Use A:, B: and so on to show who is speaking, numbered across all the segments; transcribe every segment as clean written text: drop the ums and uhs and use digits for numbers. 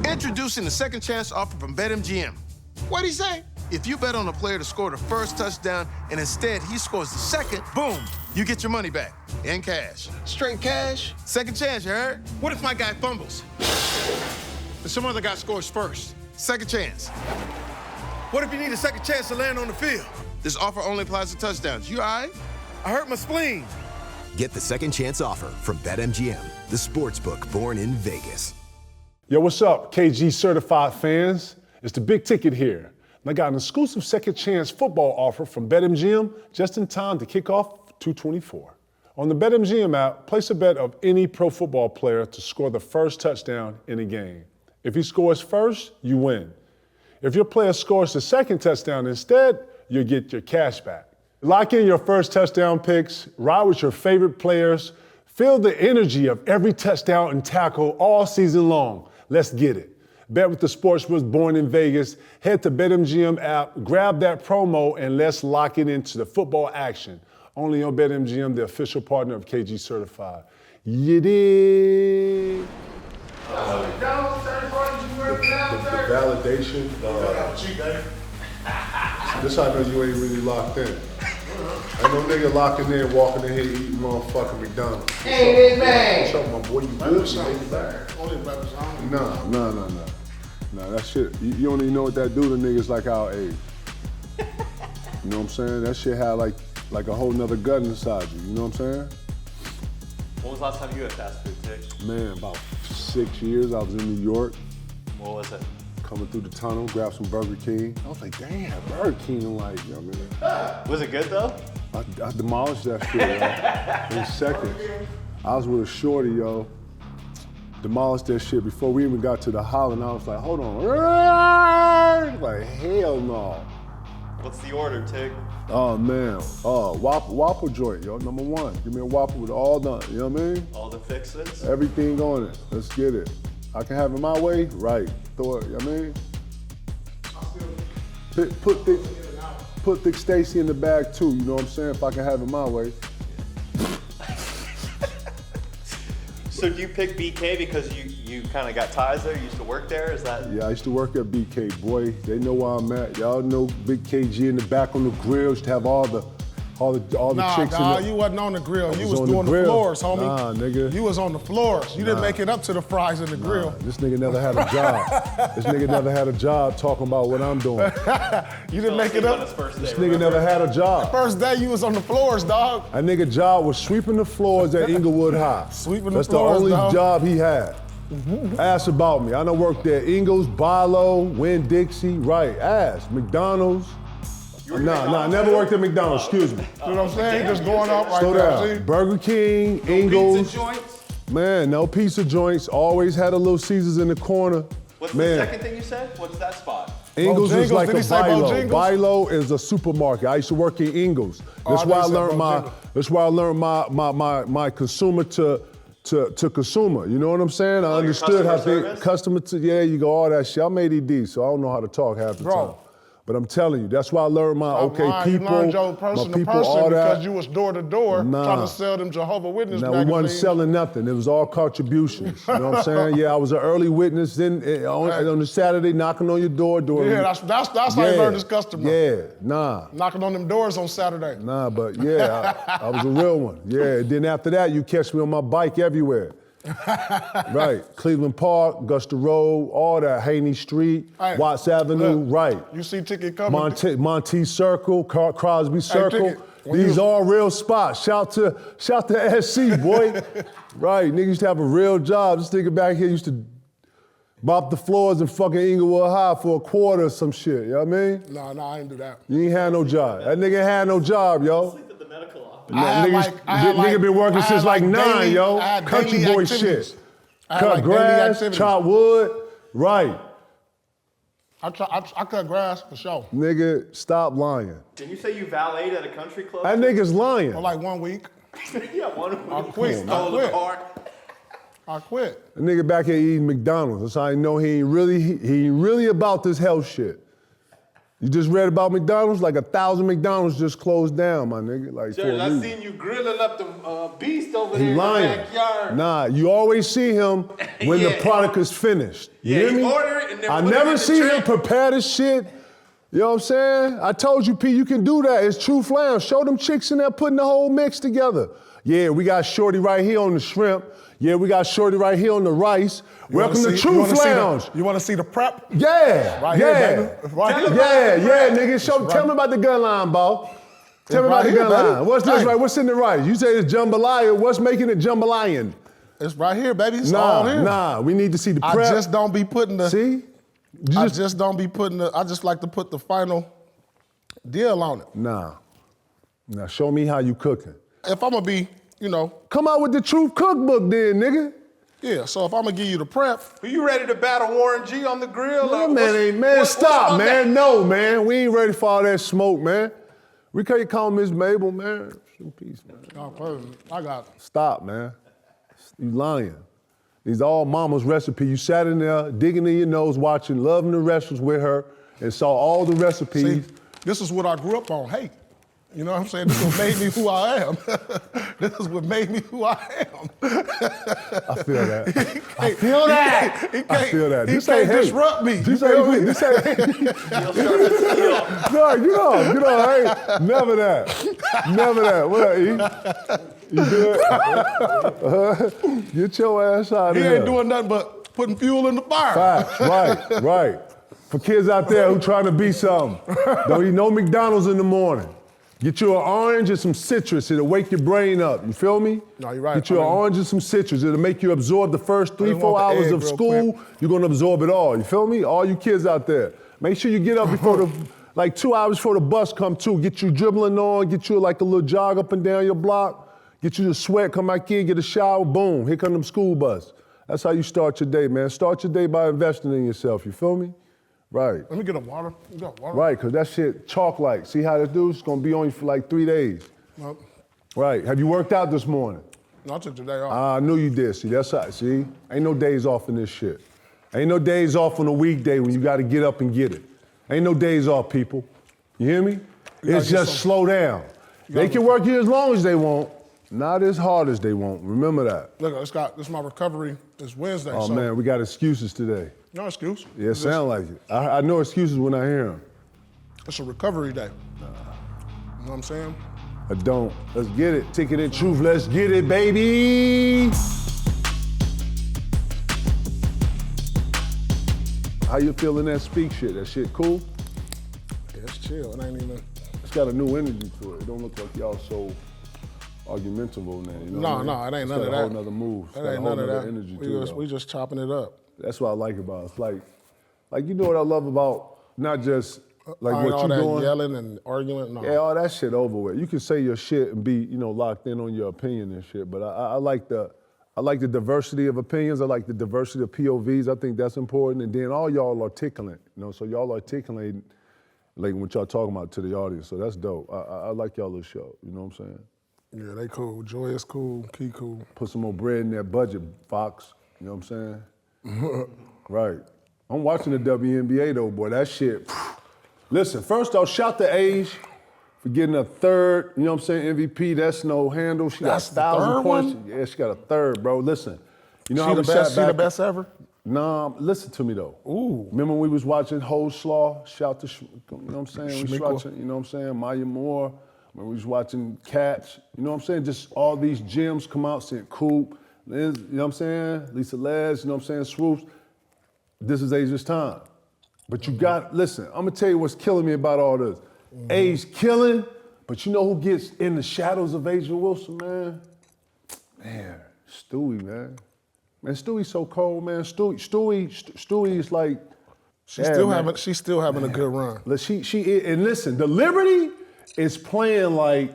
A: Introducing the second chance offer from BetMGM. What'd he say? If you bet on a player to score the first touchdown and instead he scores the second, boom, you get your money back in cash.
B: Straight cash?
A: Second chance, you heard? What if my guy fumbles? And some other guy scores first? Second chance. What if you need a second chance to land on the field? This offer only applies to touchdowns. You all right? I hurt my spleen.
C: Get the second chance offer from BetMGM, the sportsbook born in Vegas.
D: Yo, what's up, KG certified fans? It's the Big Ticket here. And I got an exclusive second chance football offer from BetMGM just in time to kick off 224. On the BetMGM app, place a bet of any pro football player to score the first touchdown in a game. If he scores first, you win. If your player scores the second touchdown instead, you'll get your cash back. Lock in your first touchdown picks, ride with your favorite players, feel the energy of every touchdown and tackle all season long. Let's get it. Bet with the sportsbook born in Vegas. Head to BetMGM app, grab that promo, and let's lock it into the football action. Only on BetMGM, the official partner of KG Certified. You dig? The validation. This how I know you ain't really locked in. Ain't no nigga locking in, walking in here eating motherfucking McDonald's.
B: Ain't it, man?
D: What's up, my boy? You good? You make it back?
B: Only rappers on.
D: Nah, that shit, you don't even know what that do to niggas like our age. You know what I'm saying? That shit had like a whole nother gun inside you, you know what I'm saying?
E: When was the last time you had fast food, Tick?
D: Man, about 6 years, I was in New York.
E: What was it?
D: Coming through the tunnel, grabbed some Burger King. I was like, damn, Burger King, I'm like, you know what I mean?
E: Was it good though?
D: I demolished that shit, yo, in seconds. I was with a shorty, yo. Demolished that shit before we even got to the Holland. I was like, hold on. Like, hell no.
E: What's the order, Tick?
D: Oh, man. Whopper joint, yo, number one. Give me a Whopper with all the, you know what I mean?
E: All the fixins?
D: Everything on it. Let's get it. I can have it my way, right. Throw it, you know what I mean? Put Thick Stacy in the bag too, you know what I'm saying? If I can have it my way.
E: So do you pick BK because you kind of got ties there? You used to work there? Is that?
D: Yeah, I used to work at BK, boy. They know where I'm at. Y'all know Big KG in the back on the grill. Used to have all the chicks in the...
F: you wasn't on the grill. You was
D: on
F: doing the floors, homie.
D: Nah, nigga.
F: You was on the floors. You didn't make it up to the fries in the grill.
D: This nigga never had a job. This nigga never had a job talking about what I'm doing.
F: You didn't make it up?
D: This nigga never had a job.
F: First day you was on the floors, dog.
D: That nigga job was sweeping the floors at Inglewood High.
F: Sweeping the
D: That's
F: floors,
D: the only
F: dog.
D: job he had. Ask about me. I done worked at Ingles, Bilo, Winn-Dixie, right, ask. McDonald's. Nah, never worked at McDonald's, excuse me.
F: You know what I'm saying? Just going up right
D: Slow
F: there.
D: down. Burger King, Ingles.
E: Pizza joints?
D: Man, no pizza joints. Always had a little Caesars in the corner.
E: What's
D: Man.
E: the second thing you said? What's that spot?
D: Ingles is
F: Bojangles?
D: like
F: Did
D: a
F: he say
D: Bilo.
F: Bojangles?
D: Bilo is a supermarket. I used to work in Ingles. That's
F: I
D: why I
F: thought you said
D: learned
F: Bojangles.
D: That's why I learned my consumer to consumer. You know what I'm saying? I understood how
E: customer
D: they
E: service?
D: customer to you go all that shit. I'm ADD, so I don't know how to talk half the time. But I'm telling you, that's why I learned my
F: You learned your person
D: my
F: to
D: people,
F: person
D: all that.
F: because you was door to door
D: Nah.
F: trying to sell them Jehovah's Witness
D: Now, we
F: magazines.
D: wasn't selling nothing. It was all contributions. You know what I'm saying? Yeah, I was an early witness on the Saturday, knocking on your door.
F: Yeah, that's how you learn this customer.
D: Yeah, nah.
F: Knocking on them doors on Saturday.
D: Nah, but yeah, I was a real one. Yeah, then after that, you catch me on my bike everywhere. Right, Cleveland Park, Augusta Road, all that, Haney Street,
F: Hey,
D: Watts Avenue,
F: look,
D: right.
F: You see Ticket coming.
D: Monte Circle, Crosby Circle.
F: Ticket, when
D: These
F: you-
D: all real spots. Shout to SC, boy. Right, niggas used to have a real job. This nigga back here used to mop the floors in fucking Inglewood High for a quarter or some shit, you know what I mean?
F: No, I didn't do that.
D: You ain't had no job. That nigga had no job, yo.
E: Sleep at the medical office.
D: Nigga been working since like 9, yo. Country boy shit. Cut grass, chop wood, right.
F: I cut grass for sure.
D: Nigga, stop lying.
E: Didn't you say you valeted at a country club?
D: That nigga's lying.
F: For like 1 week.
E: Yeah, one
F: I quit. I quit.
D: A nigga back here eating McDonald's. That's how I know he ain't really about this health shit. You just read about McDonald's? Like 1,000 McDonald's just closed down, my nigga. Like,
B: Judge, I seen you grilling up the beast over there in
D: lying.
B: the backyard.
D: Nah, you always see him when the product is finished. You hear me?
B: Order it and then
D: I
B: put it
D: never
B: in the
D: see him
B: tray.
D: prepare this shit. You know what I'm saying? I told you, P, you can do that. It's true flam. Show them chicks in there putting the whole mix together. Yeah, we got Shorty right here on the shrimp. Yeah, we got Shorty right here on the rice. Welcome to True Lounge.
F: You want to see the prep?
D: Yeah,
F: Right
D: yeah,
F: here, baby. Right here.
D: yeah, nigga. Tell me about the gun line, boss. Tell me about the gun line. What's this right? What's in the rice? You say it's jambalaya. What's making it jambalaya?
F: It's right here, baby. It's all here.
D: Nah, we need to see the prep.
F: I just don't be putting the.
D: See?
F: I just don't be putting the. I just like to put the final deal on it.
D: Nah. Now show me how you cooking.
F: If I'm gonna be,
D: Come out with the Truth Cookbook then, nigga.
F: yeah. So if I'm gonna give you the prep,
B: Are you ready to battle Warren G on the grill?
D: Stop, man. No, man. We ain't ready for all that smoke, man. We can't call Miss Mabel, man. In peace, man.
F: I got it.
D: Stop, man. You lying. These all mama's recipe. You sat in there, digging in your nose, watching Loving the Wrestlers with her, and saw all the recipes.
F: See, this is what I grew up on. Hate. You know what I'm saying? This is what made me who I am. This is what made me who I am.
D: I feel that. I feel that. I feel that.
F: He can't disrupt me.
D: This ain't This ain't No, you know, hey, never that. Never that. What up, E? You good? Get your ass out of
F: He
D: here.
F: ain't doing nothing but putting fuel in the fire.
D: Facts, right. For kids out there who trying to be something, don't eat no McDonald's in the morning. Get you an orange and some citrus. It'll wake your brain up. You feel me?
F: No, you're right.
D: Get you an orange and some citrus. It'll make you absorb the first 3-4 hours of school. You're gonna absorb it all. You feel me? All you kids out there. Make sure you get up before like 2 hours before the bus come too. Get you dribbling on. Get you like a little jog up and down your block. Get you to sweat. Come back in. Get a shower. Boom. Here come them school bus. That's how you start your day, man. Start your day by investing in yourself. You feel me? Right.
F: Let me get a water. You got water?
D: Right, because that shit chalk-like. See how this dude's gonna be on you for like 3 days.
F: Nope.
D: Right. Have you worked out this morning?
F: No, I took today off.
D: I knew you did. See, that's how. See, ain't no days off in this shit. Ain't no days off on a weekday when you got to get up and get it. Ain't no days off, people. You hear me? It's just slow down. They can work here as long as they want, not as hard as they want. Remember that.
F: Look, this is my recovery. It's Wednesday.
D: Oh man, we got excuses today.
F: No excuse.
D: Yeah, it sound like it. I know excuses when I hear them.
F: It's a recovery day. You know what I'm saying?
D: I don't. Let's get it. Ticket and Truth. Let's get it, baby. How you feeling that speak shit? That shit cool?
F: Yeah, it's chill. It ain't even.
D: It's got a new energy to it. It don't look like y'all so argumentable now. You know what I mean?
F: No, it ain't none of that.
D: It's got a whole nother move.
F: It ain't none of that.
D: Energy to it,
F: We just chopping it up.
D: That's what I like about it. It's like you know what I love about not just like what
F: all
D: you
F: that
D: doing.
F: yelling and arguing. No.
D: Yeah, all that shit over with. You can say your shit and be, locked in on your opinion and shit. But I like the diversity of opinions. I like the diversity of POVs. I think that's important. And then all y'all articulate, so y'all articulating like what y'all talking about to the audience. So that's dope. I like y'all little show. You know what I'm saying?
F: Yeah, they cool. Joy is cool. Key cool.
D: Put some more bread in that budget, Fox. You know what I'm saying? Right. I'm watching the WNBA though, boy. That shit. Listen, first off, shout to Age for getting a third, you know what I'm saying, MVP. That's no handle. She
F: That's
D: got 1,000 points.
F: one?
D: Yeah, she got a third, bro. Listen, you know
F: She
D: how
F: the
D: we
F: best.
D: sat
F: She
D: back.
F: the best ever.
D: Nah, listen to me though.
F: Ooh.
D: Remember when we was watching Whole Slaw? Shout to, you know what I'm saying? We was
F: Schmickle.
D: watching, you know what I'm saying, Maya Moore. When we was watching Cats, you know what I'm saying? Just all these gems come out, saying Coop, Liz, you know what I'm saying? Lisa Les, you know what I'm saying? Swoops. This is Asia's time. But you got, listen, I'm gonna tell you what's killing me about all this. Age killing, but you know who gets in the shadows of Asia Wilson, man? Man, Stewie, man. Man, Stewie's so cold, man. Stewie is like,
F: She's still having a good run.
D: And listen, the Liberty is playing like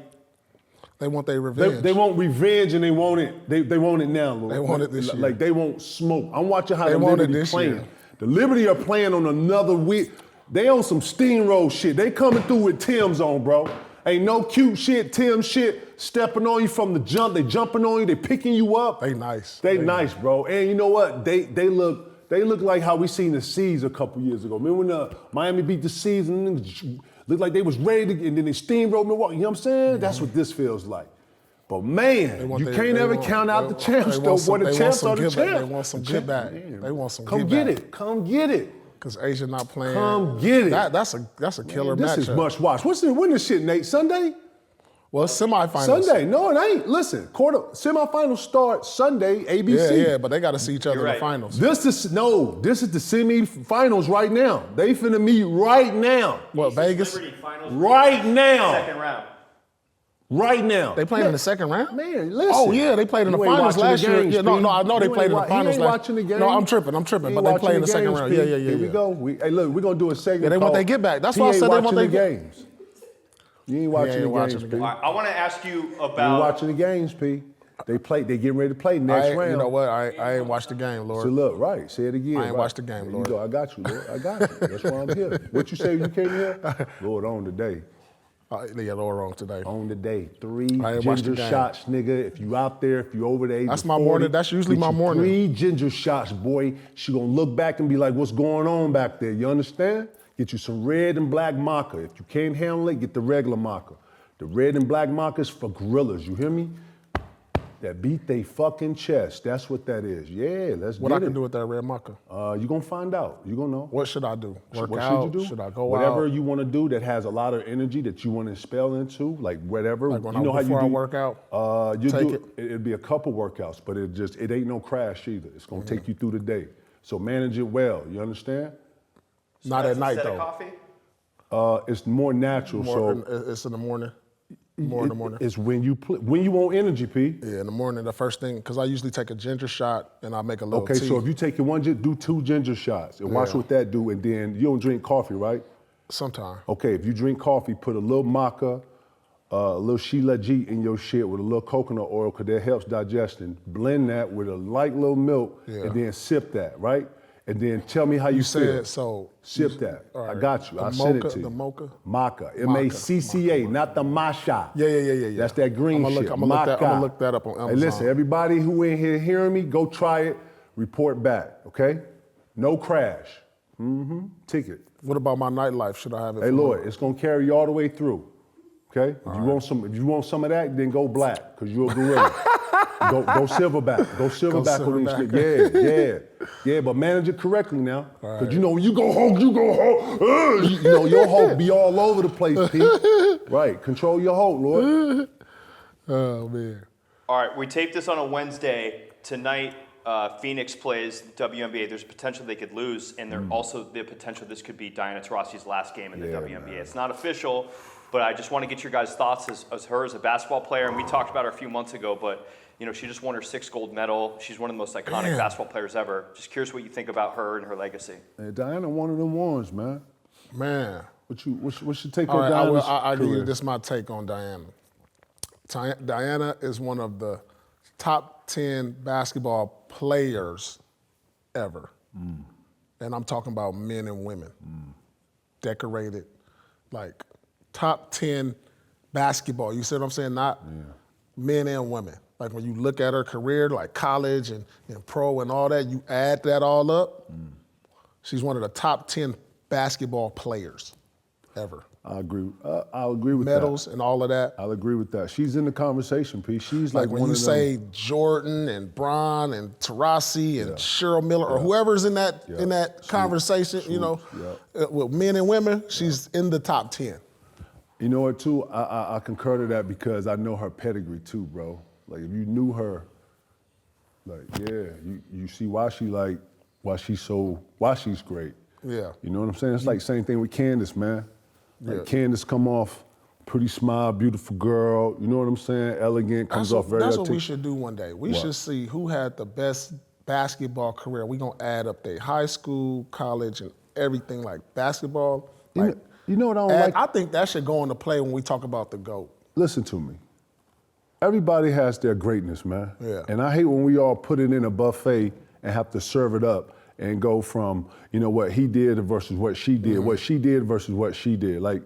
F: They want their revenge.
D: they want revenge and they want it. They want it now. Lord.
F: They want it this year.
D: Like they want smoke. I'm watching how
F: They
D: the
F: want it
D: Liberty
F: this
D: playing.
F: year.
D: The Liberty are playing on another week. They on some steamroll shit. They coming through with Tim's on, bro. Ain't no cute shit, Tim shit, stepping on you from the jump. They jumping on you. They picking you up.
F: They nice.
D: They nice, bro. And you know what? They look They look like how we seen the Seas a couple years ago. Remember when Miami beat the Seas and looked like they was ready to, and then they steamrolled Milwaukee. You know what I'm saying? That's what this feels like. But man, you can't ever count out the champs though. Boy, the champs are the champs.
F: They want some get back. They want some
D: Come
F: get
D: get
F: back.
D: it. Come get it.
F: Because Asia not playing.
D: Come get it.
F: That's a killer match.
D: This is must watch. When this shit, Nate? Sunday?
F: Well, semifinals.
D: Sunday. No, it ain't. Listen, semifinals start Sunday, ABC.
F: Yeah, but they got to see each other in the finals.
D: This is the semifinals right now. They finna meet right now.
F: What, Vegas?
D: Right now.
E: Second round.
D: Right now.
F: They played in the second round?
D: Man, listen.
F: Oh, yeah, they played in the finals last year.
D: Games,
F: Yeah, no, I know they played in the finals last
D: year.
F: No, I'm tripping, but they played in the second round. Yeah.
D: Here we go. Hey, look, we're going to do a segment.
F: Yeah, they want their get back. That's why I said they want their
D: games. You ain't watching the games, P.
E: I want to ask you about.
D: You ain't watching the games, P. They getting ready to play next round.
F: You know what? I ain't watched the game, Lord.
D: So look, right, say it again.
F: I ain't watched the game, Lord.
D: I got you, Lord. I got you. That's why I'm here. What you say when you came here? Lord, on today.
F: Yeah, Lord, on today.
D: On the day. 3 ginger shots, nigga. If you out there, if you over the age
F: That's
D: of
F: my
D: 40,
F: morning. That's usually my morning.
D: 3 ginger shots, boy. She gonna look back and be like, what's going on back there? You understand? Get you some red and black maca. If you can't handle it, get the regular maca. The red and black maca is for gorillas. You hear me? That beat they fucking chest. That's what that is. Yeah, let's
F: What
D: get
F: I can
D: it.
F: do with that red maca?
D: You gonna find out. You gonna know.
F: What should I do? Work
D: What
F: out?
D: should you do?
F: Should I go
D: Whatever
F: out?
D: you want to do that has a lot of energy that you want to expel into, like whatever.
F: Like when
D: you know how
F: before
D: you
F: I
D: do,
F: work out?
D: You
F: take
D: do.
F: it?
D: It'll be a couple workouts, but it ain't no crash either. It's gonna take you through the day. So manage it well. You understand?
F: Not at night,
E: Instead
F: though.
E: of coffee?
D: It's more natural.
F: It's in the morning. More in the morning.
D: It's when you want energy, P.
F: Yeah, in the morning, the first thing, because I usually take a ginger shot and I make a little
D: Okay,
F: tea.
D: so if you take your do 2 ginger shots and watch what that do, and then you don't drink coffee, right?
F: Sometime.
D: Okay, if you drink coffee, put a little maca, a little Sheila G in your shit with a little coconut oil, because that helps digestion. Blend that with a light little milk, and then sip that, right? And then tell me how you feel.
F: said so.
D: Sip that.
F: All right.
D: I got you.
F: The
D: I sent it
F: mocha-
D: to you.
F: the mocha?
D: Maca. M-A-C-C-A, not the masha.
F: Yeah.
D: That's that green
F: I'ma
D: shit.
F: I'm gonna look that up on Amazon.
D: Hey, listen, everybody who in here hearing me, go try it. Report back, okay? No crash. Ticket.
F: What about my nightlife? Should I have it?
D: Hey,
F: for
D: Lord,
F: me?
D: it's gonna carry you all the way through. Okay? If you want some of that, then go black, because you're a gorilla. go silverback. Go silverback on these shit. Yeah, but manage it correctly now. Because you know when you go Hulk, you know, your Hulk be all over the place, Pete. Right. Control your Hulk, Lord.
F: Oh, man.
E: All right, we taped this on a Wednesday. Tonight, Phoenix plays WNBA. There's potential they could lose, and there's also the potential this could be Diana Taurasi's last game in the WNBA.
D: Man.
E: It's not official, but I just want to get your guys' thoughts as her as a basketball player. And we talked about her a few months ago, but you know she just won her 6th gold medal. She's one of the most iconic basketball players ever. Just curious what you think about her and her legacy.
D: Hey, Diana, one of them ones, man.
F: Man.
D: What's your take
F: All
D: on
F: right,
D: Diana's
F: I give you
D: career?
F: this my take on Diana. Diana is one of the top 10 basketball players ever. And I'm talking about men and women. Decorated, like top 10 basketball. You see what I'm saying? Not men and women. Like when you look at her career, like college and pro and all that, you add that all up, she's one of the top 10 basketball players ever.
D: I agree. I'll agree with
F: Medals
D: that.
F: and all of that.
D: I'll agree with that. She's in the conversation, P. She's
F: Like
D: like
F: when
D: one
F: you
D: of them.
F: say Jordan and Bron and Taurasi and Cheryl Miller or whoever's in that conversation, you know, with men and women, she's in the top 10.
D: You know what, too? I concur to that because I know her pedigree, too, bro. Like, if you knew her, like, you see why she's great.
F: Yeah.
D: You know what I'm saying? It's like same thing with Candace, man. Like Candace come off pretty smile, beautiful girl. You know what I'm saying? Elegant, comes off very
F: That's what
D: articulate.
F: we should do one day. We should see who had the best basketball career. We're going to add up their high school, college, and everything like basketball. Like,
D: You know what I don't like?
F: I think that should go into play when we talk about the GOAT.
D: Listen to me. Everybody has their greatness, man.
F: Yeah.
D: And I hate when we all put it in a buffet and have to serve it up and go from, you know, what he did versus what she did, what she did versus what she did. Like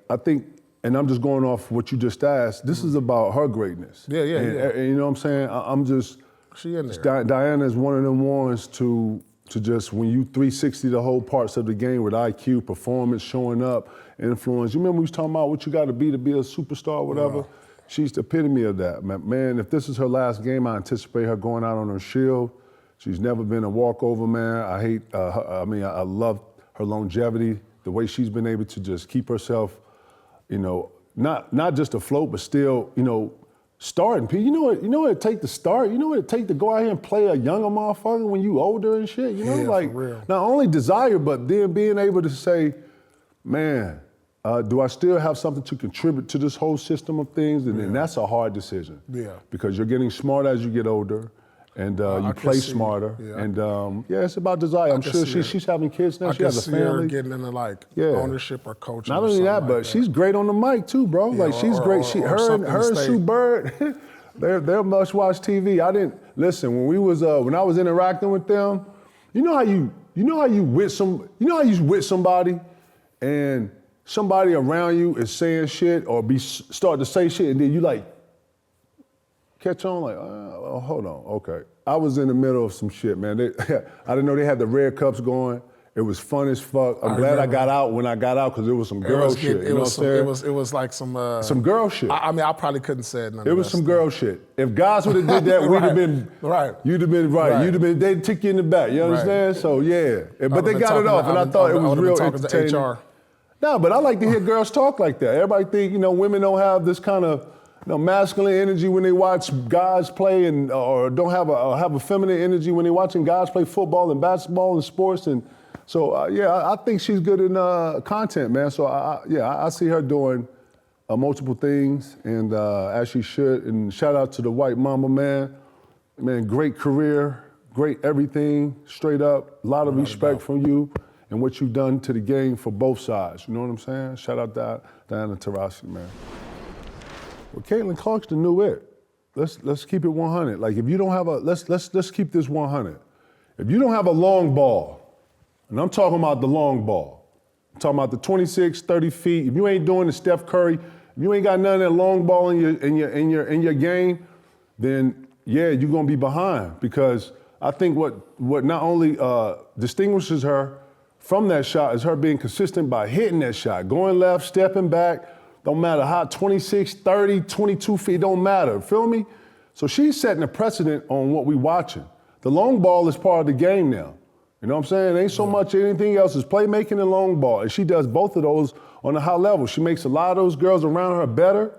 D: I think, and I'm just going off what you just asked, this is about her greatness.
F: Yeah.
D: And you know what I'm saying? I'm just,
F: She in there.
D: Diana is one of them ones to to just when you 360 the whole parts of the game with IQ, performance, showing up, influence. You remember we was talking about what you got to be a superstar or whatever? She's the epitome of that. Man, if this is her last game, I anticipate her going out on her shield. She's never been a walkover, man. I love her longevity, the way she's been able to just keep herself, not just afloat, but still, starting. You know what it take to start? You know what it take to go out here and play a younger motherfucker when you older and shit?
F: For real.
D: Not only desire, but then being able to say, man, do I still have something to contribute to this whole system of things? And then that's a hard decision.
F: Yeah.
D: Because you're getting smarter as you get older. And you play smarter, it's about desire. I'm sure she's having kids now. She has a family.
F: Her getting into ownership or coaching.
D: Not only that, but she's great on the mic too, bro. She's great. Her and Sue Bird, they're must-watch TV. I didn't listen when I was interacting with them. You know how you with somebody, and somebody around you is saying shit or start to say shit, and then you catch on hold on, okay. I was in the middle of some shit, man. I didn't know they had the red cups going. It was fun as fuck. I'm glad I got out when I got out because it was some girl shit. You know what I'm saying?
F: It was like some
D: girl shit.
F: I probably couldn't say it.
D: It was some girl shit. If guys would have did that, we'd have been
F: right.
D: You'd have been right. You'd have been. They'd took you in the back. You understand? So but they got it off, and I thought it was real entertaining. No, but I like to hear girls talk like that. Everybody think women don't have this kind of masculine energy when they watch guys play, or don't have a feminine energy when they're watching guys play football and basketball and sports. And so, I think she's good in content, man. So, I see her doing multiple things, and as she should. And shout out to the white mama, man. Man, great career, great everything, straight up. A lot of respect from you and what you've done to the game for both sides. You know what I'm saying? Shout out to Diana Taurasi, man. Well, Caitlin Clark's the new it. Let's keep it 100. If you don't have let's keep this 100. If you don't have a long ball, and I'm talking about the long ball, I'm talking about the 26, 30 feet. If you ain't doing the Steph Curry, if you ain't got none of that long ball in your game, then you're gonna be behind. Because I think what not only distinguishes her from that shot is her being consistent by hitting that shot, going left, stepping back. Don't matter how 26, 30, 22 feet, don't matter. Feel me? So she's setting a precedent on what we watching. The long ball is part of the game now. You know what I'm saying? It ain't so much anything else. It's playmaking and long ball. And she does both of those on a high level. She makes a lot of those girls around her better.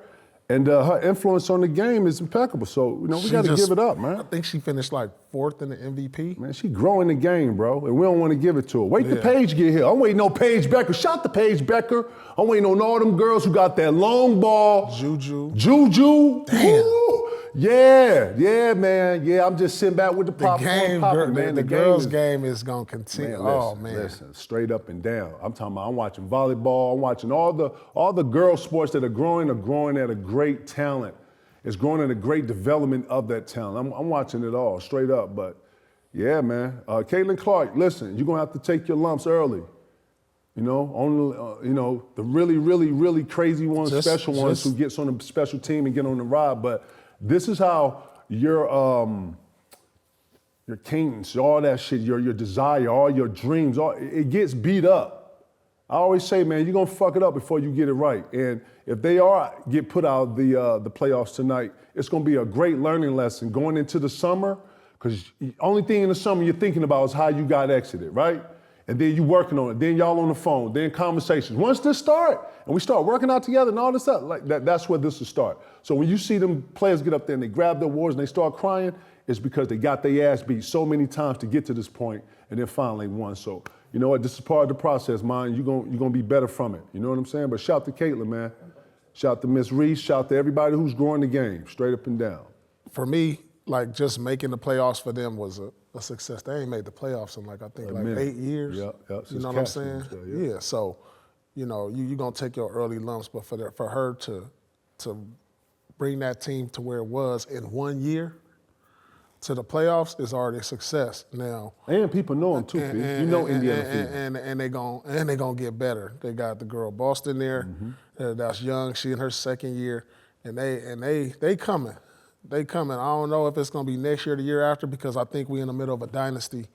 D: And her influence on the game is impeccable. So, we got to give it up, man.
F: I think she finished 4th in the MVP.
D: Man, she growing the game, bro. And we don't want to give it to her. Wait till Paige get here. I'm waiting on Paige Becker. Shout to Paige Becker. I'm waiting on all them girls who got that long ball.
F: Juju.
D: Damn. Woo. Yeah, man. Yeah, I'm just sitting back with the popcorn popping, man.
F: The girls' game is going to continue.
D: Listen, straight up and down. I'm watching volleyball. I'm watching all the girl sports that are growing at a great talent. It's growing at a great development of that talent. I'm watching it all, straight up. But, yeah, man. Caitlin Clark, listen, you're going to have to take your lumps early. The really, really, really crazy ones, special ones who gets on a special team and get on the ride. But this is how your cadence, all that shit, your desire, all your dreams, it gets beat up. I always say, man, you're gonna fuck it up before you get it right. And if they get put out the playoffs tonight, it's gonna be a great learning lesson going into the summer, because the only thing in the summer you're thinking about is how you got exited, right? And then you working on it, then y'all on the phone, then conversations. Once this start, and we start working out together and all this stuff, that's where this will start. So when you see them players get up there and they grab their awards and they start crying, it's because they got their ass beat so many times to get to this point and then finally won. So, you know what, this is part of the process, man. You're gonna be better from it. You know what I'm saying? But shout to Caitlin, man. Shout to Miss Reese, shout to everybody who's growing the game, straight up and down.
F: For me, just making the playoffs for them was a success. They ain't made the playoffs in I think 8 years.
D: Yeah.
F: You know what I'm saying? Yeah. So, you're gonna take your early lumps, but for her to bring that team to where it was in 1 year to the playoffs is already a success. Now,
D: and people know them too. Indiana,
F: and they gonna get better. They got the girl Boston there. That's young. She in her second year, and they coming. They coming. I don't know if it's gonna be next year or the year after, because I think we in the middle of a dynasty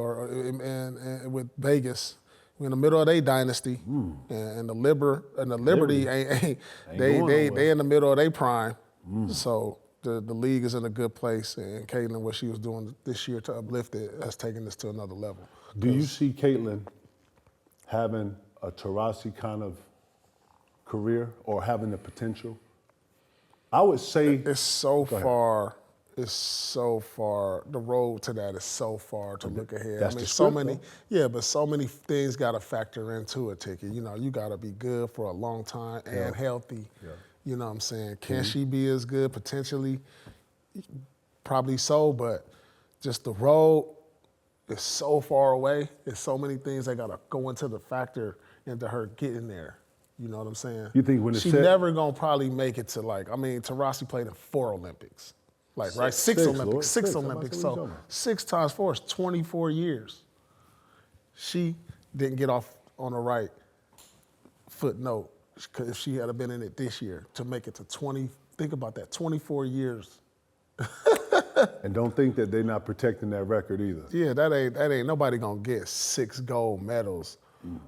F: and with Vegas. We're in the middle of their dynasty, and the Liberty ain't they in the middle of their prime. So the league is in a good place, and Caitlin, what she was doing this year to uplift it, has taken this to another level.
D: Do you see Caitlin having a Taurasi kind of career or having the potential? I would say
F: it's so far. It's so far. The road to that is so far to look ahead.
D: That's
F: I mean,
D: the
F: so
D: script,
F: many.
D: though.
F: Yeah, but so many things got to factor into a ticket. You know, you got to be good for a long time and healthy. Yeah. You know what I'm saying? Can she be as good? Potentially, probably so. But just the road is so far away. There's so many things that got to go into the factor into her getting there. You know what I'm saying?
D: You think when it's
F: she
D: set-
F: never gonna probably make it to Taurasi played in 4 Olympics. Right? Six
D: Lord.
F: Olympics. Six
D: Six.
F: Olympics.
D: What are you
F: So
D: talking about?
F: 6 times 4 is 24 years. She didn't get off on the right footnote because if she had been in it this year to make it to 20, think about that, 24 years.
D: And don't think that they're not protecting that record either.
F: Yeah, that ain't nobody gonna get 6 gold medals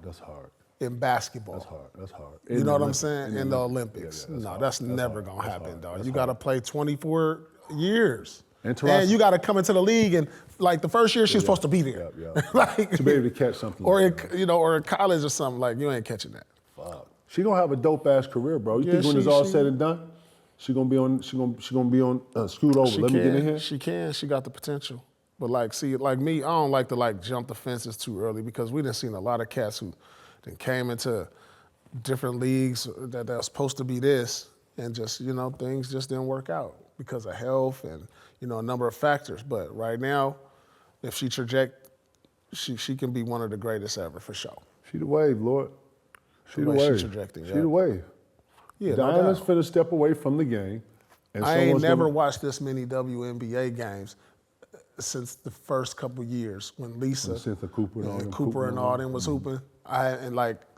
D: That's hard.
F: in basketball.
D: That's hard.
F: You know what I'm saying? In the Olympics.
D: Yeah,
F: No,
D: hard.
F: that's never gonna
D: That's
F: happen,
D: hard.
F: dog.
D: That's
F: You
D: hard.
F: gotta play 24 years.
D: And Taurasi-
F: you gotta come into the league and like the first year she's supposed to be there.
D: Yeah.
F: Like,
D: To be able to catch something.
F: or
D: like
F: in, or in college or something, like you ain't catching that.
D: Fuck. She gonna have a dope ass career, bro. You
F: Yeah,
D: think when it's
F: she-
D: all
F: she-
D: said and done, she gonna be on scoot over.
F: She
D: Let me get in here.
F: She can. She got the potential. But like me, I don't like to jump the fences too early because we done seen a lot of cats who then came into different leagues that are supposed to be this and just, things just didn't work out because of health and, a number of factors. But right now, if she she can be one of the greatest ever for sure.
D: She the wave, Lord. She the
F: way she
D: wave.
F: trajecting,
D: She
F: yeah.
D: the wave.
F: Yeah, no
D: Diana's
F: doubt.
D: finna step away from the game. And
F: I ain't
D: someone's
F: never
D: gonna-
F: watched this many WNBA games since the first couple years when Lisa
D: When Cynthia Cooper and all them
F: Cooper
D: hooping
F: and
D: on
F: all
D: them.
F: them was hooping.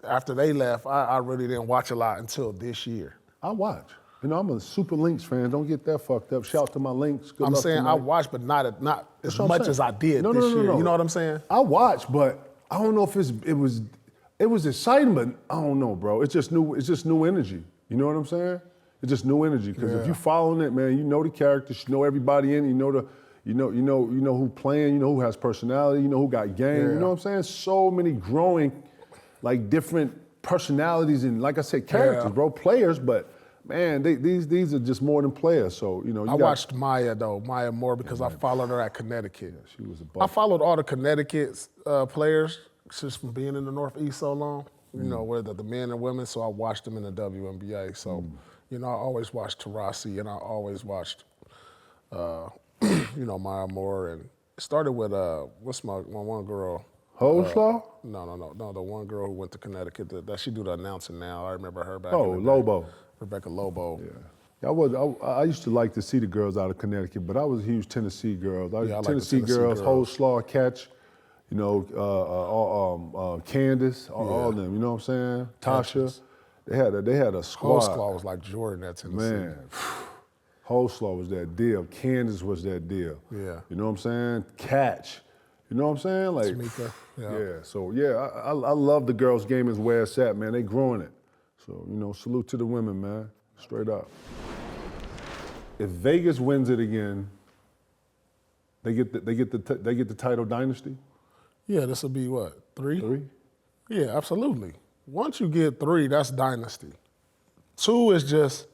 F: After they left, I really didn't watch a lot until this year.
D: I watch. I'm a super Lynx fan. Don't get that fucked up. Shout to my Lynx. Good
F: I'm
D: luck
F: saying
D: tonight.
F: I watched, but not as
D: That's what I'm
F: much
D: saying.
F: as I did
D: No,
F: this
D: no, no,
F: year.
D: no.
F: You know what I'm saying?
D: I watched, but I don't know if it was exciting, but I don't know, bro. It's just new energy. You know what I'm saying? It's just new energy. Because if you following it, man, you know the characters, you know everybody in it, you know who playing, you know who has personality, you know who got game.
F: Yeah.
D: You know what I'm saying? So many growing, different personalities and, like I said, characters,
F: Yeah.
D: bro. Players, but man, these are just more than players. So
F: I watched Maya more because I followed her at Connecticut.
D: She was a
F: I
D: bucket.
F: followed all the Connecticut players just from being in the Northeast so long. Whether the men and women. So I watched them in the WNBA. So I always watched Taurasi and I always watched Maya Moore, and it started with what's my one girl?
D: Hoslaw?
F: No, the one girl who went to Connecticut that she do the announcing now. I remember her back.
D: Oh,
F: in the day.
D: Lobo.
F: Rebecca Lobo.
D: Yeah. I used to like to see the girls out of Connecticut, but I was a huge Tennessee girls.
F: I like the
D: Tennessee
F: Tennessee
D: girls,
F: girls.
D: Hoslaw, Catch, Candace, all of them. You know what I'm saying? Tasha. They had a squad.
F: Hoslaw was like Jordan at Tennessee.
D: Man, Hoslaw was that deal. Candace was that deal.
F: Yeah.
D: You know what I'm saying? Catch. You know what I'm saying?
F: Tamika, yeah.
D: Yeah. So I love the girls' game is where it's at, man. They growing it. So salute to the women, man. Straight up. If Vegas wins it again, they get the title dynasty.
F: Yeah, this will be what, 3?
D: 3.
F: Yeah, absolutely. Once you get 3, that's dynasty. 2 is just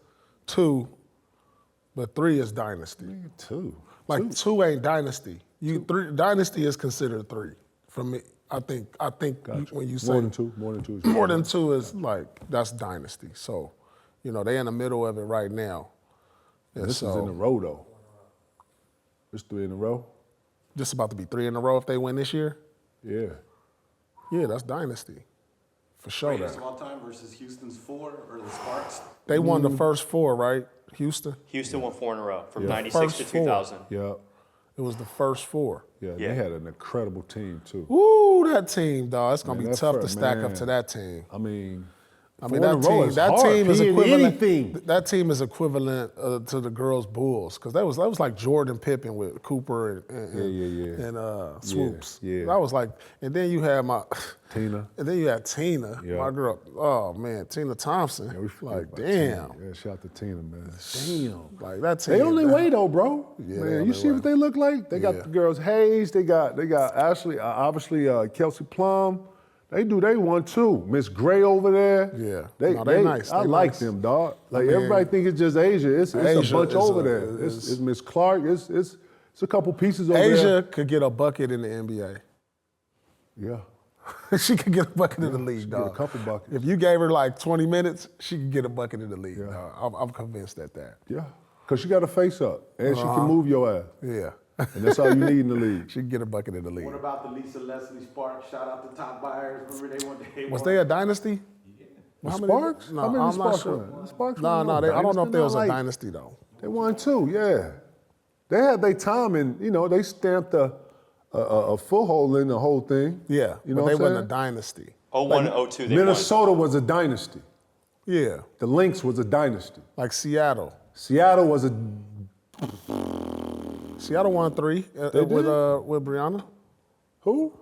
F: 2, but 3 is dynasty.
D: 2.
F: Like 2 ain't dynasty. 3 dynasty is considered 3 for me. I think when you say
D: More than 2 is
F: more than 2 is that's dynasty. So, they in the middle of it right now. And
D: This
F: so,
D: is in a row though. It's 3 in a row.
F: just about to be 3 in a row if they win this year.
D: Yeah.
F: Yeah, that's dynasty. For sure.
G: Greatest
F: That.
G: of all time versus Houston's 4 or the Sparks?
F: They won the first 4, right? Houston.
E: Houston won 4 in a row from
D: Yeah.
E: 96 to
F: First 4.
E: 2000.
D: Yeah.
F: It was the first 4.
D: Yeah.
E: Yeah.
D: They had an incredible team too.
F: Woo, that team, dog. It's gonna
D: Man,
F: be
D: that
F: tough to
D: first-
F: stack
D: man.
F: up to that team.
D: I mean,
F: I mean,
D: 4 in a row is
F: that
D: hard.
F: team is
D: He in
F: equivalent.
D: anything.
F: That team is equivalent to the girls' Bulls because that was like Jordan Pippen with Cooper and Swoops.
D: Yeah.
F: That was like, and then you had
D: Tina.
F: and then you had Tina,
D: Yeah.
F: my girl. Oh man, Tina Thompson.
D: Yeah, we forget
F: like,
D: about
F: damn.
D: Tina. Yeah, shout out to Tina, man. Damn.
F: Like that team.
D: They only way though, bro.
F: Yeah, they
D: man, you
F: only
D: see
F: way.
D: what they look like? They got
F: Yeah.
D: the girls Hayes. They got Ashley. Obviously Kelsey Plum. They do they one too. Miss Gray over there.
F: Yeah.
D: They
F: No, they nice.
D: I
F: They
D: like
F: nice.
D: them, dog. Like
F: I mean,
D: everybody think it's just Asia. It's a
F: Asia
D: bunch
F: is
D: over
F: a-
D: there.
F: is-
D: It's Miss Clark. It's a couple pieces over
F: Asia
D: there.
F: could get a bucket in the NBA.
D: Yeah.
F: She could get a bucket in the league,
D: she get a
F: dog.
D: couple buckets.
F: If you gave her like 20 minutes, she could get a bucket in the league,
D: Yeah.
F: dog. I'm convinced at that.
D: Yeah. Because she got a face up and she can move your ass.
F: Yeah.
D: And that's all you need in the league.
F: She can get a bucket in the league.
G: What about the Lisa Leslie Sparks? Shout out to top buyers. Remember they
F: Was they a dynasty? Well, how many-
D: Sparks?
F: No,
D: How many
F: I'm
D: Sparks
F: not sure.
D: won? The Sparks
F: No,
D: won
F: no, I don't know if
D: dynasty,
F: there was
D: not
F: a
D: like-
F: dynasty though.
D: They won too, yeah. They had their time and, they stamped a foothold in the whole thing.
F: Yeah,
D: You
F: but
D: know
F: they
D: what I'm
F: wasn't a
D: saying?
F: dynasty.
E: 01, 02, they
D: Minnesota was a dynasty.
F: Yeah,
D: The Lynx was a dynasty.
F: like Seattle.
D: Seattle was a
F: Seattle won 3 with
D: did?
F: Brianna.
D: who?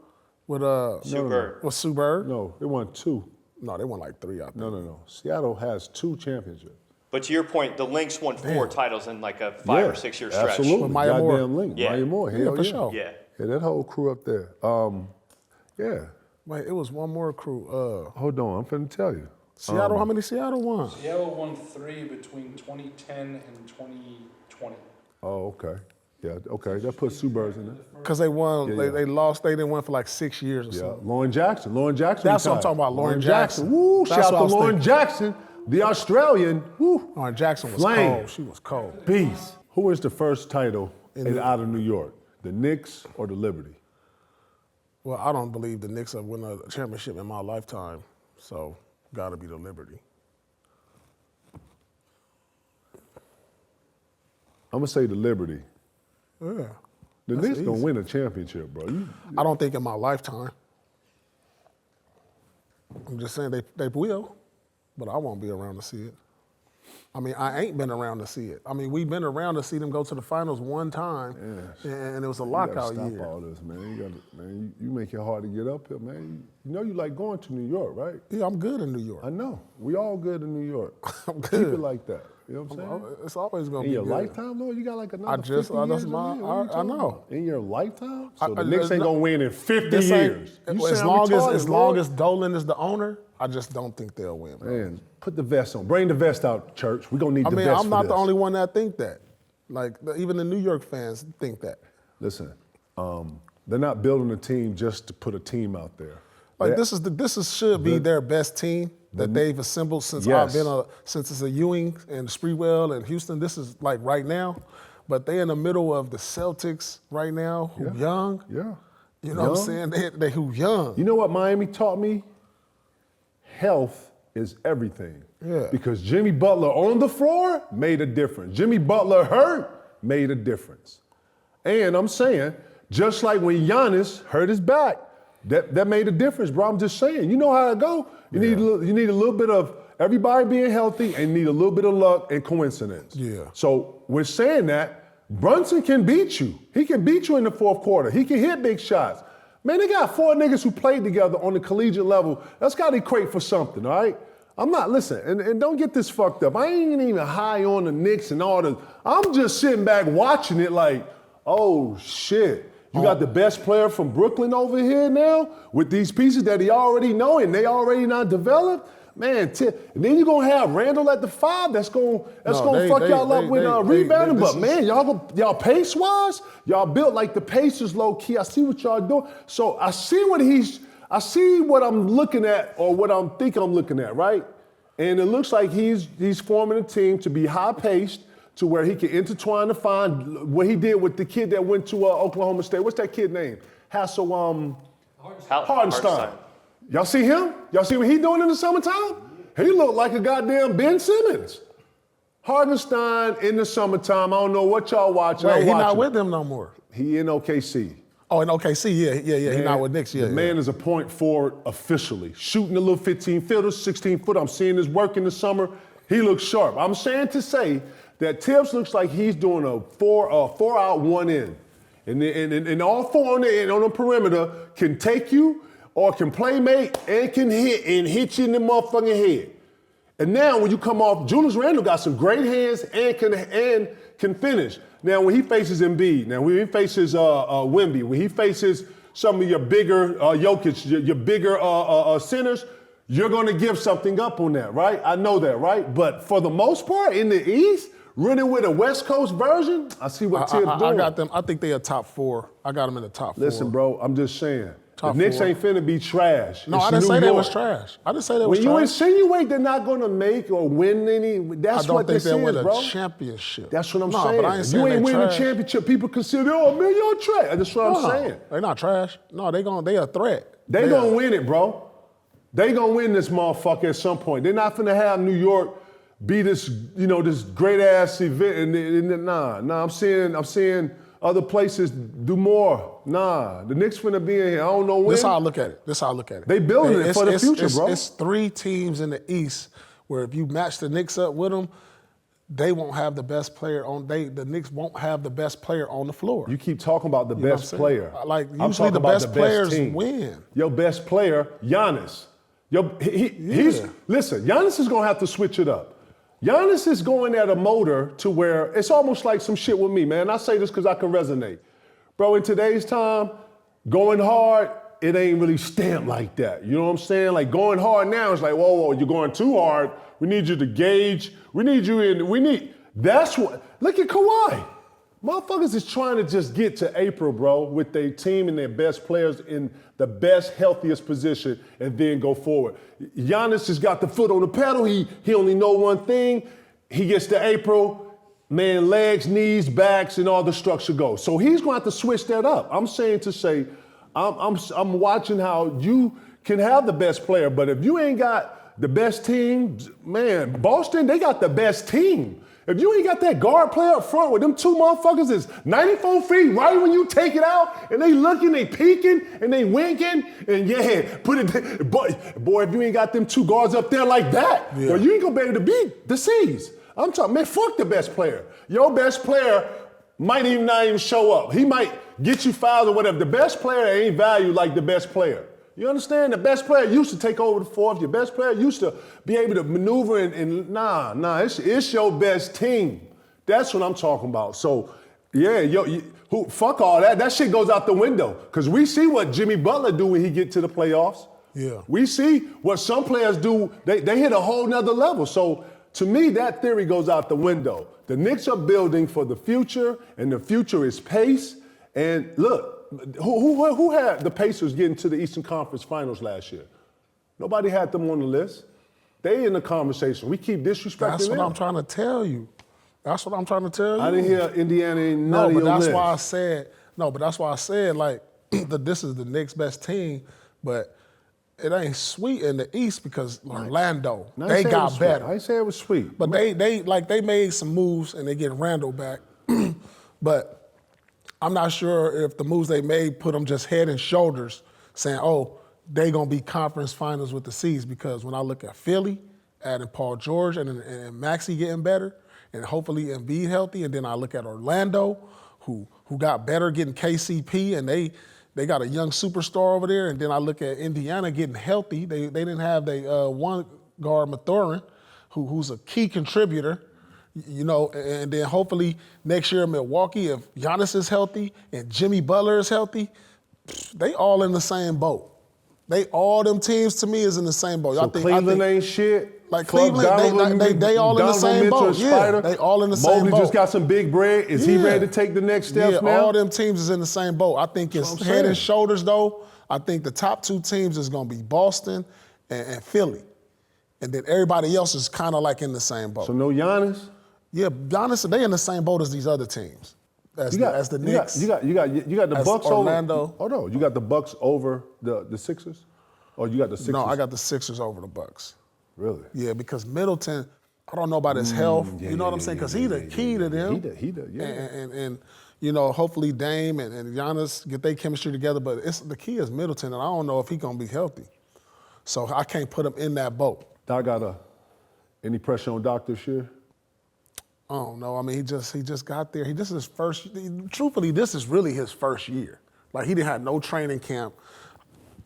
F: With
E: won. Sue Bird.
F: with Sue Bird.
D: No, they won 2.
F: No, they won like 3. I think.
D: No. Seattle has 2 championships.
E: But to your point, the Lynx won 4 titles in like a 5 or 6 year stretch.
D: Absolutely.
F: With Maya Moore.
D: Goddamn Lynx.
E: Yeah.
D: Maya Moore.
F: Yeah,
D: Hell
F: for sure.
E: Yeah.
D: Yeah, that whole crew up there. Yeah.
F: Wait, it was one more crew.
D: Hold on, I'm finna tell you.
F: Seattle. How many Seattle won?
H: Seattle won 3 between 2010 and 2020.
D: Oh, okay. Yeah, okay. That puts Sue Birds in there.
F: Because they won.
D: Yeah.
F: They lost. They didn't win for like 6 years or
D: Yeah,
F: something.
D: Lauren Jackson. Lauren Jackson.
F: That's what I'm
D: retired.
F: talking about, Lauren Jackson.
D: Woo,
F: That's
D: shout
F: what I
D: out
F: was
D: to Lauren
F: thinking.
D: Jackson, the Australian. Woo,
F: Lauren Jackson was
D: Flame.
F: cold. She was cold.
D: beast. Who is the first title out of New York? The Knicks or the Liberty?
F: Well, I don't believe the Knicks have won a championship in my lifetime, so got to be the Liberty.
D: I'm gonna say the Liberty.
F: Yeah.
D: The
F: That's
D: Knicks gonna
F: easy.
D: win a championship, bro.
F: I don't think in my lifetime. I'm just saying they will, but I won't be around to see it. I mean, I ain't been around to see it. I mean, we've been around to see them go to the finals one time, and it was a
D: You gotta
F: lockout
D: stop
F: year.
D: all this, man. You make it hard to get up here, man. You know you like going to New York, right?
F: Yeah, I'm good in New York.
D: I know. We all good in New York.
F: I'm
D: Keep
F: good.
D: it like that. You know what I'm saying?
F: It's always gonna
D: In
F: be
D: your
F: good.
D: lifetime, Lord, you got like another 50
F: that's
D: years
F: my-
D: to live. What are you
F: I
D: talking
F: know.
D: about? In your lifetime? So the
F: I-
D: Knicks ain't
F: no,
D: gonna win in 50
F: This ain't-
D: years. You
F: As
D: sound
F: long
D: retarded,
F: as
D: Lord.
F: Dolan is the owner, I just don't think they'll win. Bro.
D: Man, put the vest on. Bring the vest out, church. We're gonna need
F: I
D: the
F: mean,
D: vest
F: I'm
D: for
F: not
D: this.
F: the only one that think that. Like even the New York fans think that.
D: Listen, they're not building a team just to put a team out there.
F: Like
D: They-
F: this should be their best team that they've assembled since
D: Yes.
F: since it's a Ewing and Sprewell and Houston. This is like right now, but they in the middle of the Celtics right now, who young.
D: Yeah.
F: You know what I'm saying? They who young.
D: You know what Miami taught me? Health is everything.
F: Yeah.
D: Because Jimmy Butler on the floor made a difference. Jimmy Butler hurt made a difference. And I'm saying, just like when Giannis hurt his back, that made a difference, bro. I'm just saying. You know how it go. You need a little bit of everybody being healthy and need a little bit of luck and coincidence.
F: Yeah.
D: So we're saying that Brunson can beat you. He can beat you in the fourth quarter. He can hit big shots. Man, they got 4 niggas who played together on the collegiate level. That's got to equate for something, all right? I'm not, listen, and don't get this fucked up. I ain't even high on the Knicks and all the, I'm just sitting back watching it like, oh shit. You got the best player from Brooklyn over here now with these pieces that he already know and they already not developed. Man, and then you're gonna have Randall at the 5. That's gonna fuck y'all up with rebounding. But man, y'all pace wise, y'all built like the Pacers low key. I see what y'all doing. So I see what I'm looking at or what I'm looking at, right? And it looks like he's forming a team to be high paced to where he can intertwine the find what he did with the kid that went to Oklahoma State. What's that kid name? Hardenstein. Y'all see him? Y'all see what he doing in the summertime? He looked like a goddamn Ben Simmons. Hardenstein in the summertime. I don't know what y'all watching.
F: Wait, he not with them no more.
D: He in OKC.
F: Oh, in OKC, yeah. He's not with Knicks,
D: The man is a point forward officially. Shooting a little 15-footer, 16-foot. I'm seeing his work in the summer. He looks sharp. I'm saying to say that Tibbs looks like he's doing a four out, one in. And all four on the perimeter can take you or can playmate and can hit you in the motherfucking head. And now when you come off, Julius Randle got some great hands and can finish. Now when he faces Embiid, now when he faces Wemby, when he faces some of your bigger Jokic, your bigger centers, you're going to give something up on that, right? I know that, right? But for the most part, in the East, running with a West Coast version, I see what Tibbs doing.
F: I got them. I think they're top 4. I got them in the top 4.
D: Listen, bro, I'm just saying.
F: Top
D: the Knicks
F: 4.
D: ain't finna be trash.
F: No,
D: It's
F: I didn't
D: New
F: say they
D: York.
F: was trash. I didn't say they was
D: When
F: trash.
D: you insinuate they're not gonna make or win any, that's what this is,
F: I don't think they'll win
D: bro.
F: a championship.
D: That's what I'm
F: No,
D: saying.
F: but I ain't saying
D: you ain't
F: they
D: winning a
F: trash.
D: championship. People consider, oh man, you're trash. That's what I'm saying.
F: They're not trash. No, they a threat.
D: They gonna win it, bro. They gonna win this motherfucker at some point. They're not finna have New York be this, this great ass event. Nah. I'm seeing other places do more. Nah, the Knicks finna be in here. I don't know when.
F: This how I look at it.
D: They building it for the future, bro.
F: It's 3 teams in the East where if you match the Knicks up with them, they won't have the best player on. The Knicks won't have the best player on the floor.
D: You keep talking about the best player.
F: Like
D: I'm
F: usually
D: talking
F: the
D: about
F: best players win.
D: Your best player, Giannis. Listen, Giannis is gonna have to switch it up. Giannis is going at a motor to where it's almost like some shit with me, man. I say this because I can resonate. Bro, in today's time, going hard, it ain't really stamped like that. You know what I'm saying? Like going hard now is like, whoa, you're going too hard. We need you to gauge. That's what, look at Kawhi. Motherfuckers is trying to just get to April, bro, with their team and their best players in the best, healthiest position and then go forward. Giannis has got the foot on the pedal. He only know one thing. He gets to April, man, legs, knees, backs, and all the structure goes. So he's going to have to switch that up. I'm saying to say, I'm watching how you can have the best player, but if you ain't got the best team, man, Boston, they got the best team. If you ain't got that guard player up front with them 2 motherfuckers is 94 feet right when you take it out and they looking, they peeking, and they winking, and boy, if you ain't got them 2 guards up there like that, well, you ain't gonna be able to beat the C's. I'm talking, man, fuck the best player. Your best player might not even show up. He might get you fouled or whatever. The best player ain't valued like the best player. You understand? The best player used to take over the fourth. Your best player used to be able to maneuver and it's your best team. That's what I'm talking about. So, yeah, fuck all that. That shit goes out the window. Because we see what Jimmy Butler do when he get to the playoffs.
F: Yeah.
D: We see what some players do. They hit a whole nother level. So, to me, that theory goes out the window. The Knicks are building for the future, and the future is pace. And look, who had the Pacers getting to the Eastern Conference Finals last year? Nobody had them on the list. They in the conversation. We keep disrespecting them.
F: That's what I'm trying to tell you.
D: I didn't hear Indiana in none of your
F: that's
D: list.
F: why I said, like, this is the Knicks' best team, but it ain't sweet in the East because Orlando, they got better.
D: I ain't say it was sweet.
F: But they made some moves and they get Randall back. But I'm not sure if the moves they made put them just head and shoulders saying, oh, they going to be conference finals with the C's, because when I look at Philly, adding Paul George and Maxey getting better, and hopefully Embiid healthy, and then I look at Orlando, who got better getting KCP, and they got a young superstar over there, and then I look at Indiana getting healthy. They didn't have the one guard, Mathurin, who's a key contributor. And then hopefully next year in Milwaukee, if Giannis is healthy and Jimmy Butler is healthy, they all in the same boat. All them teams to me is in the same boat.
D: So Cleveland ain't shit.
F: Like Cleveland, they all in the same boat. Yeah, they all in the same boat.
D: Mobley just got some big bread. Is he ready to take the next steps now?
F: All them teams is in the same boat. I think it's head and shoulders though. I think the top 2 teams is going to be Boston and Philly. And then everybody else is kind of like in the same boat.
D: So no Giannis?
F: Yeah, Giannis, they in the same boat as these other teams. As the Knicks.
D: You got the Bucks
F: Orlando.
D: over. Oh no, you got the Bucks over the Sixers? Or you got the Sixers?
F: No, I got the Sixers over the Bucks.
D: Really?
F: Yeah, because Middleton, I don't know about his health. You know what I'm saying? Because he's the key to them.
D: He the, yeah.
F: hopefully Dame and Giannis get their chemistry together. But the key is Middleton, and I don't know if he's gonna be healthy. So I can't put him in that boat.
D: Doc any pressure on Doc this year?
F: I don't know. I mean, he just got there. Truthfully, this is really his first year. Like, he didn't have no training camp.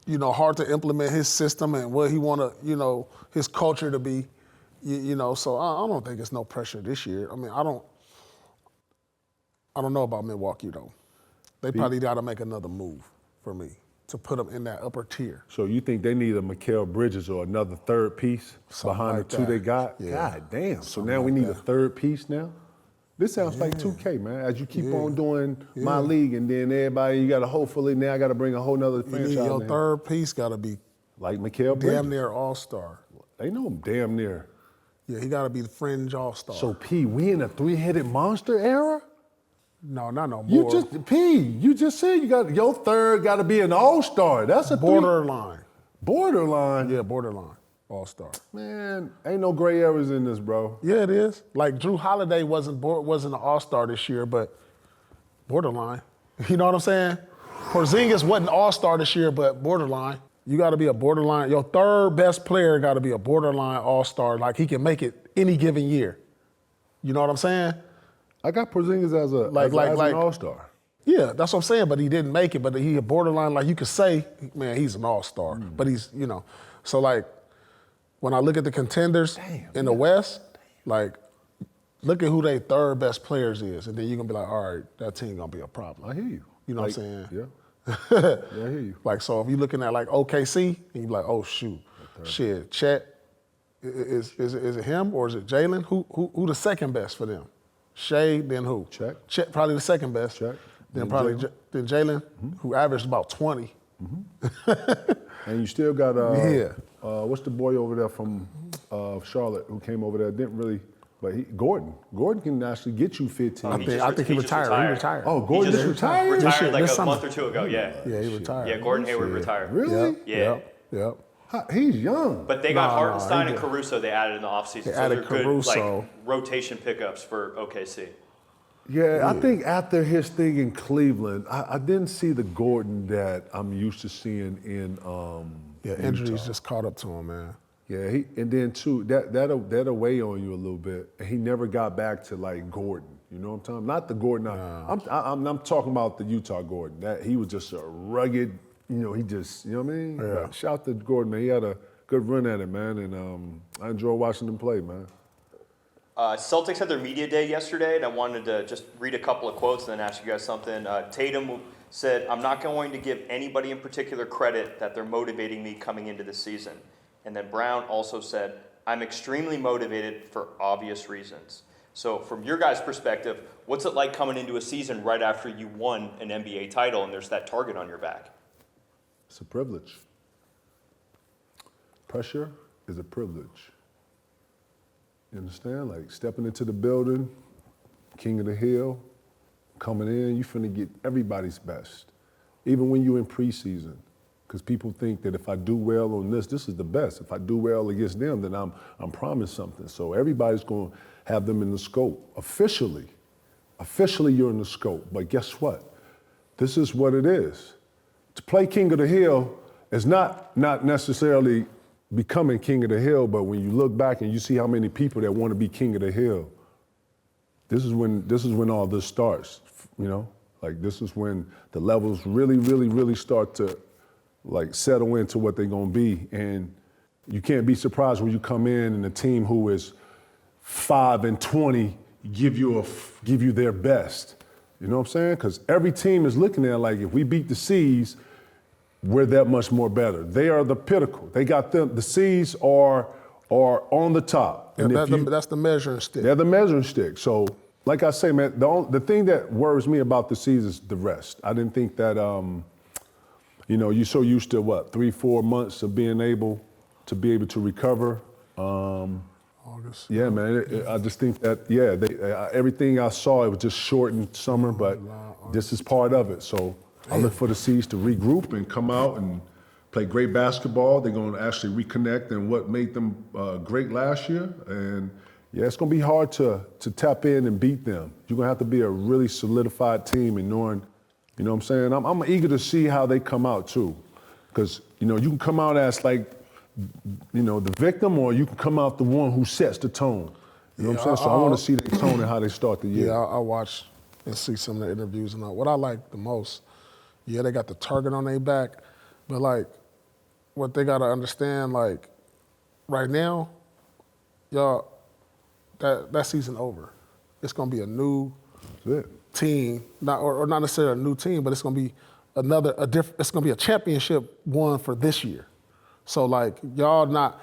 F: Hard to implement his system and what he want to, his culture to be. So I don't think it's no pressure this year. I mean, I don't know about Milwaukee though. They probably got to make another move for me to put them in that upper tier.
D: So you think they need a Mikal Bridges or another third piece behind
F: like
D: the two they got?
F: Yeah.
D: God damn. So now we need a third piece now? This sounds like 2K, man. As you keep on doing my league and then everybody, you got to hopefully now I got to bring a whole nother franchise in.
F: Your third piece got to be
D: like Mikal Bridges.
F: Damn near all-star.
D: They know him damn near.
F: Yeah, he got to be the fringe all-star.
D: So P, we in a three-headed monster era?
F: No, not no more.
D: You just said your third got to be an all-star. That's a
F: borderline.
D: Borderline?
F: Yeah, borderline. All-star.
D: Man, ain't no gray areas in this, bro.
F: Yeah, it is. Like Drew Holiday wasn't an all-star this year, but borderline. You know what I'm saying? Porzingis wasn't all-star this year, but borderline. You got to be a borderline. Your third best player got to be a borderline all-star. Like, he can make it any given year. You know what I'm saying?
D: I got Porzingis as an all-star.
F: Yeah, that's what I'm saying, but he didn't make it. But he a borderline, like you could say, man, he's an all-star. But he's, so like when I look at the contenders in the West, like look at who their third best players is. And then you're going to be like, all right, that team going to be a problem.
D: I hear you.
F: You know what I'm saying?
D: Yeah. Yeah, I hear you.
F: Like, so if you're looking at like OKC, and you're like, oh, shoot, shit, Chet, is it him or is it Jaylen? Who the second best for them? Shea, then who? Chet probably the second best.
D: Chet.
F: Then probably then Jaylen, who averaged about 20.
D: And you still got what's the boy over there from Charlotte who came over there? Didn't really, but Gordon. Gordon can actually get you 15.
F: I think he retired. He retired.
D: Oh, Gordon just retired?
E: Retired like a month or two ago. Yeah.
F: Yeah, he retired.
E: Yeah, Gordon Hayward retired.
D: Really?
E: Yeah.
D: He's young.
E: But they got Hartenstein and Caruso they added in the offseason.
F: They
E: so
F: added
E: they're good
F: Caruso.
E: rotation pickups for OKC.
D: Yeah, I think after his thing in Cleveland, I didn't see the Gordon that I'm used to seeing in
F: injuries
D: Utah.
F: just caught up to him, man.
D: Yeah, and then too, that'll weigh on you a little bit. And he never got back to like Gordon. You know what I'm talking about? Not the Gordon. I'm talking about the Utah Gordon. That he was just a rugged. He just, you know what I mean?
F: Yeah.
D: Shout out to Gordon, man. He had a good run at it, man. And I enjoy watching him play, man.
E: Celtics had their media day yesterday, and I wanted to just read a couple of quotes and then ask you guys something. Tatum said, "I'm not going to give anybody in particular credit that they're motivating me coming into the season." And then Brown also said, "I'm extremely motivated for obvious reasons." So from your guys' perspective, what's it like coming into a season right after you won an NBA title and there's that target on your back?
D: It's a privilege. Pressure is a privilege. You understand? Like stepping into the building, king of the hill, coming in, you finna get everybody's best. Even when you're in preseason. Because people think that if I do well on this is the best. If I do well against them, then I'm promised something. So everybody's gonna have them in the scope. Officially, you're in the scope. But guess what? This is what it is. To play king of the hill is not necessarily becoming king of the hill, but when you look back and you see how many people that want to be king of the hill, this is when all this starts, Like this is when the levels really start to like settle into what they're gonna be. And you can't be surprised when you come in and a team who is 5-20 give you their best. You know what I'm saying? Because every team is looking at like if we beat the C's, we're that much more better. They are the pinnacle. They got them. The C's are on the top.
F: And that's the measuring stick.
D: They're the measuring stick. So, like I say, man, the thing that worries me about the C's is the rest. I didn't think that, you're so used to 3-4 months of being able to recover.
F: August.
D: Yeah, man. I just think that, everything I saw, it was just shortened summer, but this is part of it. So. I look for the C's to regroup and come out and play great basketball. They're going to actually reconnect in what made them great last year. And Yeah, it's going to be hard to tap in and beat them. You're going to have to be a really solidified team and knowing, you know what I'm saying? I'm eager to see how they come out too. Because, you know, you can come out as like, you know, the victim, or you can come out the one who sets the tone. You know what I'm saying? So I want to see their tone and how they start the year.
F: Yeah, I watch and see some of the interviews. And what I like the most, yeah, they got the target on their back, but like what they got to understand, like right now, y'all, that season over. It's going to be a new team, or not necessarily a new team, but it's going to be it's going to be a championship one for this year. So like y'all not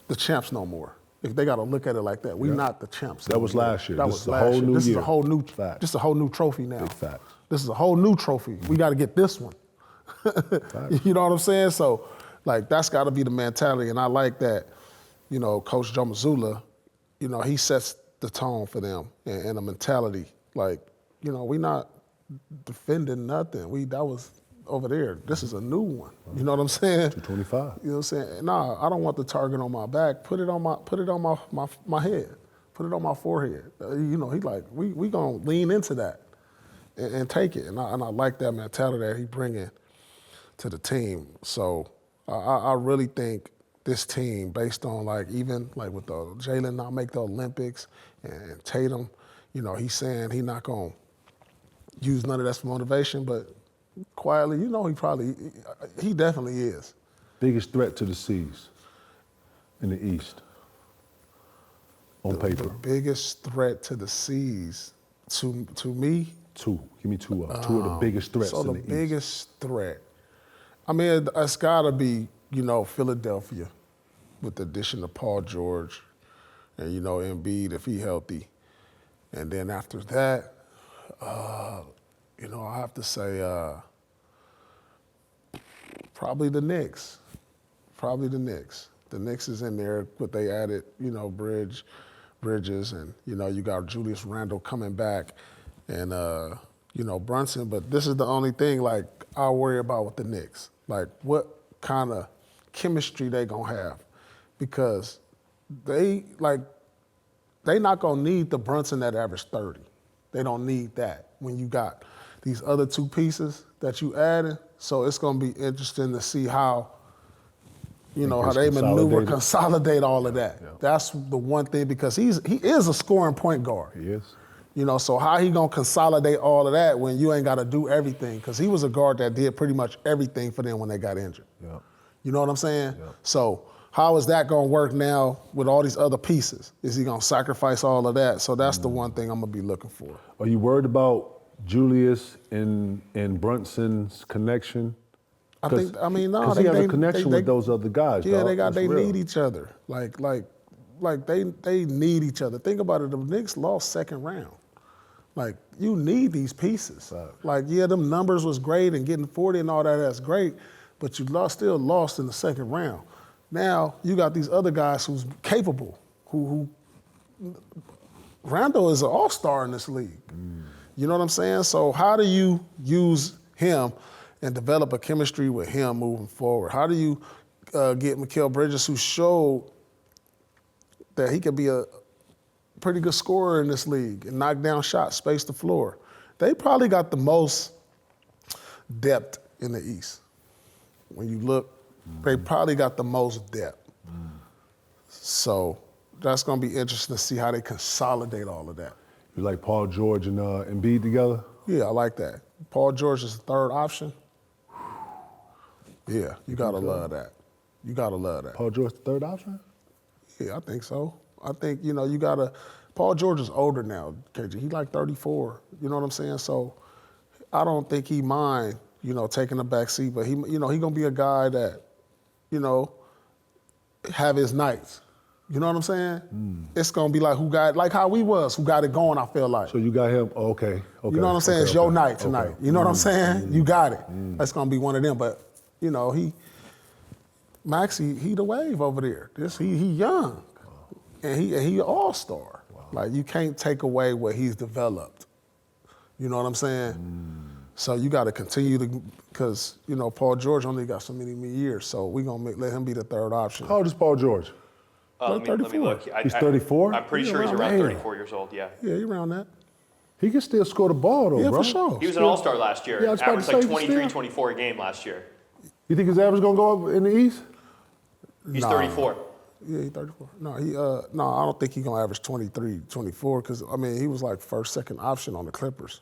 F: the champs no more. If they got to look at it like that, we not the champs.
D: That was last year.
F: That
D: This
F: was
D: is a
F: last
D: whole
F: year.
D: new
F: This is
D: year.
F: a whole new.
D: Fact.
F: This is a whole new trophy now.
D: Big fact.
F: This is a whole new trophy. We got to get this one. You know what I'm saying? So, like that's got to be the mentality, and I like that. You know, Coach Joe Mazzulla, you know, he sets the tone for them and a mentality. Like, you know, we not defending nothing. That was over there. This is a new one. You know what I'm saying?
D: 225.
F: You know what I'm saying? Nah, I don't want the target on my back. Put it on my head. Put it on my forehead. You know, he like, we gonna lean into that and take it. And I like that mentality that he bringing to the team. So I really think this team, based on like even like with the Jaylen not make the Olympics and Tatum, you know, he's saying he not gonna use none of that for motivation, but quietly, you know, he definitely is.
D: Biggest threat to the C's in the East on paper.
F: The biggest threat to the C's, to me.
D: Two. Give me two of the biggest threats in the East.
F: So the biggest threat, I mean, it's got to be, you know, Philadelphia with the addition of Paul George and, you know, Embiid if he healthy. And then after that, you know, I have to say probably the Knicks. Probably the Knicks. The Knicks is in there, but they added, you know, Bridges, and, you know, you got Julius Randle coming back and, you know, Brunson. But this is the only thing, like, I worry about with the Knicks. Like, what kind of chemistry they going to have. Because they not going to need the Brunson that averaged 30. They don't need that when you got these other two pieces that you added. So it's going to be interesting to see how, you know, how they maneuver, consolidate all of that. Yeah. That's the one thing, because he is a scoring point guard.
D: He is.
F: You know, so how he going to consolidate all of that when you ain't got to do everything? Because he was a guard that did pretty much everything for them when they got injured.
D: Yeah.
F: You know what I'm saying?
D: Yeah.
F: So how is that going to work now with all these other pieces? Is he going to sacrifice all of that? So that's the one thing I'm going to be looking for.
D: Are you worried about Julius and Brunson's connection?
F: No,
D: because he has a connection with those other guys.
F: Yeah,
D: dog.
F: they need each other. Like they need each other. Think about it. The Knicks lost second round. Like, you need these pieces.
D: Right.
F: Like, yeah, them numbers was great and getting 40 and all that's great, but you still lost in the second round. Now you got these other guys who's capable. Who Randall is an all-star in this league. You know what I'm saying? So how do you use him and develop a chemistry with him moving forward? How do you get Mikal Bridges, who showed that he could be a pretty good scorer in this league and knock down shots, space the floor? They probably got the most depth in the East. When you look, they probably got the most depth. So that's going to be interesting to see how they consolidate all of that.
D: You like Paul George and Embiid together?
F: Yeah, I like that. Paul George is the third option. Yeah, you got to love that. You got to love that.
D: Paul George the third option?
F: Yeah, I think so. I think, you know, you got to – Paul George is older now, KG. He's like 34. You know what I'm saying? So I don't think he mind, you know, taking a back seat. But, he going to be a guy that, you know, have his nights. You know what I'm saying? It's going to be like like how we was, who got it going, I feel like.
D: So you got him, okay.
F: You know what I'm saying? It's your night tonight.
D: Okay.
F: You know what I'm saying? You got it. That's going to be one of them. But, you know, Maxey, he the wave over there. He young. And he an all-star. Wow. Like, you can't take away what he's developed. You know what I'm saying? So you got to continue to, because, you know, Paul George only got so many years. So we're going to let him be the third option.
D: How old is Paul George?
E: Let me look.
D: He's 34?
E: I'm pretty sure he's around 34 years old, yeah.
F: Yeah, he's around that.
D: He can still score the ball, though,
F: Yeah,
D: bro.
F: for sure.
E: He was an all-star last year.
D: Yeah, I was about
E: Averaged
D: to
E: like
D: say,
E: 23,
D: still.
E: 24 a game last year.
D: You think his average going to go up in the East?
E: He's 34.
F: Yeah, he's 34. No, I don't think he's going to average 23, 24 because, I mean, he was like first, second option on the Clippers.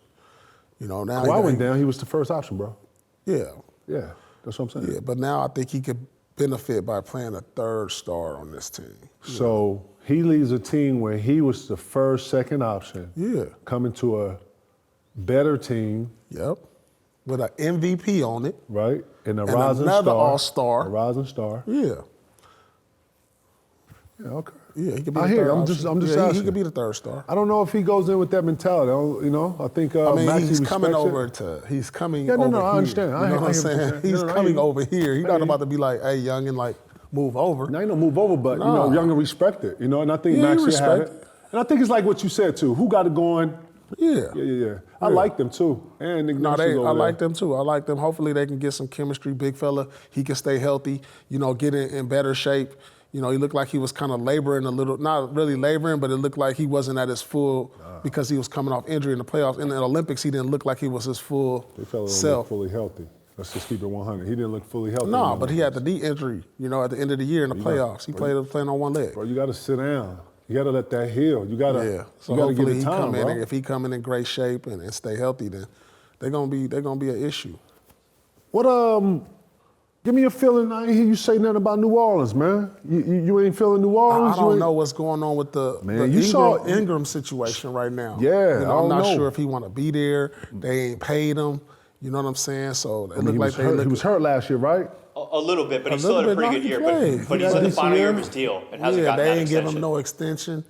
F: You know, now
D: Kawhi went down. He was the first option, bro.
F: Yeah.
D: Yeah, that's what I'm saying.
F: Yeah, but now I think he could benefit by playing a third star on this team.
D: So he leads a team where he was the first, second option.
F: Yeah.
D: Coming to a better team.
F: Yep. With an MVP on it.
D: Right. And a
F: And
D: rising
F: another
D: star.
F: all-star.
D: A rising star.
F: Yeah.
D: Yeah, okay.
F: Yeah, he could be
D: I
F: the
D: hear
F: third
D: you. I'm
F: option.
D: just
F: Yeah,
D: asking.
F: he could be the third star.
D: I don't know if he goes in with that mentality. You know, I think
F: I mean,
D: Maxey
F: he's coming
D: respects
F: over
D: it.
F: to. He's coming.
D: Yeah, no,
F: over
D: no, I
F: here.
D: understand.
F: You
D: I
F: know
D: hear
F: what I'm
D: what you're
F: saying?
D: saying.
F: He's
D: No, no, I
F: coming
D: hear you.
F: over here. He's
D: I
F: not
D: hear you.
F: about to be like, "Hey, young," and like move over.
D: Now, ain't no move over, but you
F: Nah.
D: know, Younger respect it. You know, and I think
F: Yeah, you
D: Maxey had
F: respect
D: it. And I think it's like what you said too. Who got it going?
F: Yeah.
D: Yeah. I like them too. And Nick
F: No,
D: Nurse is over
F: I
D: there.
F: like them too. I like them. Hopefully they can get some chemistry. Big fella, he can stay healthy. You know, get in better shape. You know, he looked like he was kind of laboring a little, not really laboring, but it looked like he wasn't at his full because he was coming off injury in the playoffs. In the Olympics, he didn't look like he was his full
D: They fella don't look
F: self.
D: fully healthy. Let's just keep it 100. He didn't look fully healthy.
F: No, but he had the knee injury, you know, at the end of the year in the playoffs. He playing on one leg.
D: Bro, you got to sit down. You got to let that heal. You got to.
F: Yeah. So
D: you got to give
F: hopefully
D: it
F: he
D: time,
F: come in,
D: bro.
F: and if he come in great shape and stay healthy, then they're gonna be an issue.
D: What give me a feeling. I ain't hear you say nothing about New Orleans, man. You ain't feeling New Orleans.
F: I don't know what's going on with the Ingram situation right now.
D: Yeah,
F: you know, I'm
D: I
F: not
D: don't know.
F: sure if he want to be there. They ain't paid him. You know what I'm saying? So it looked like
D: he was hurt last year, right?
E: A little bit, but
F: A
E: he still had a
F: little bit.
E: pretty
F: No,
E: good year.
F: he played.
E: But
F: He
E: he's
F: got
E: in the
F: a
E: final year of
F: decent
E: his deal and hasn't
F: Yeah,
E: gotten
F: they
E: that
F: ain't give
E: extension.
F: him no extension,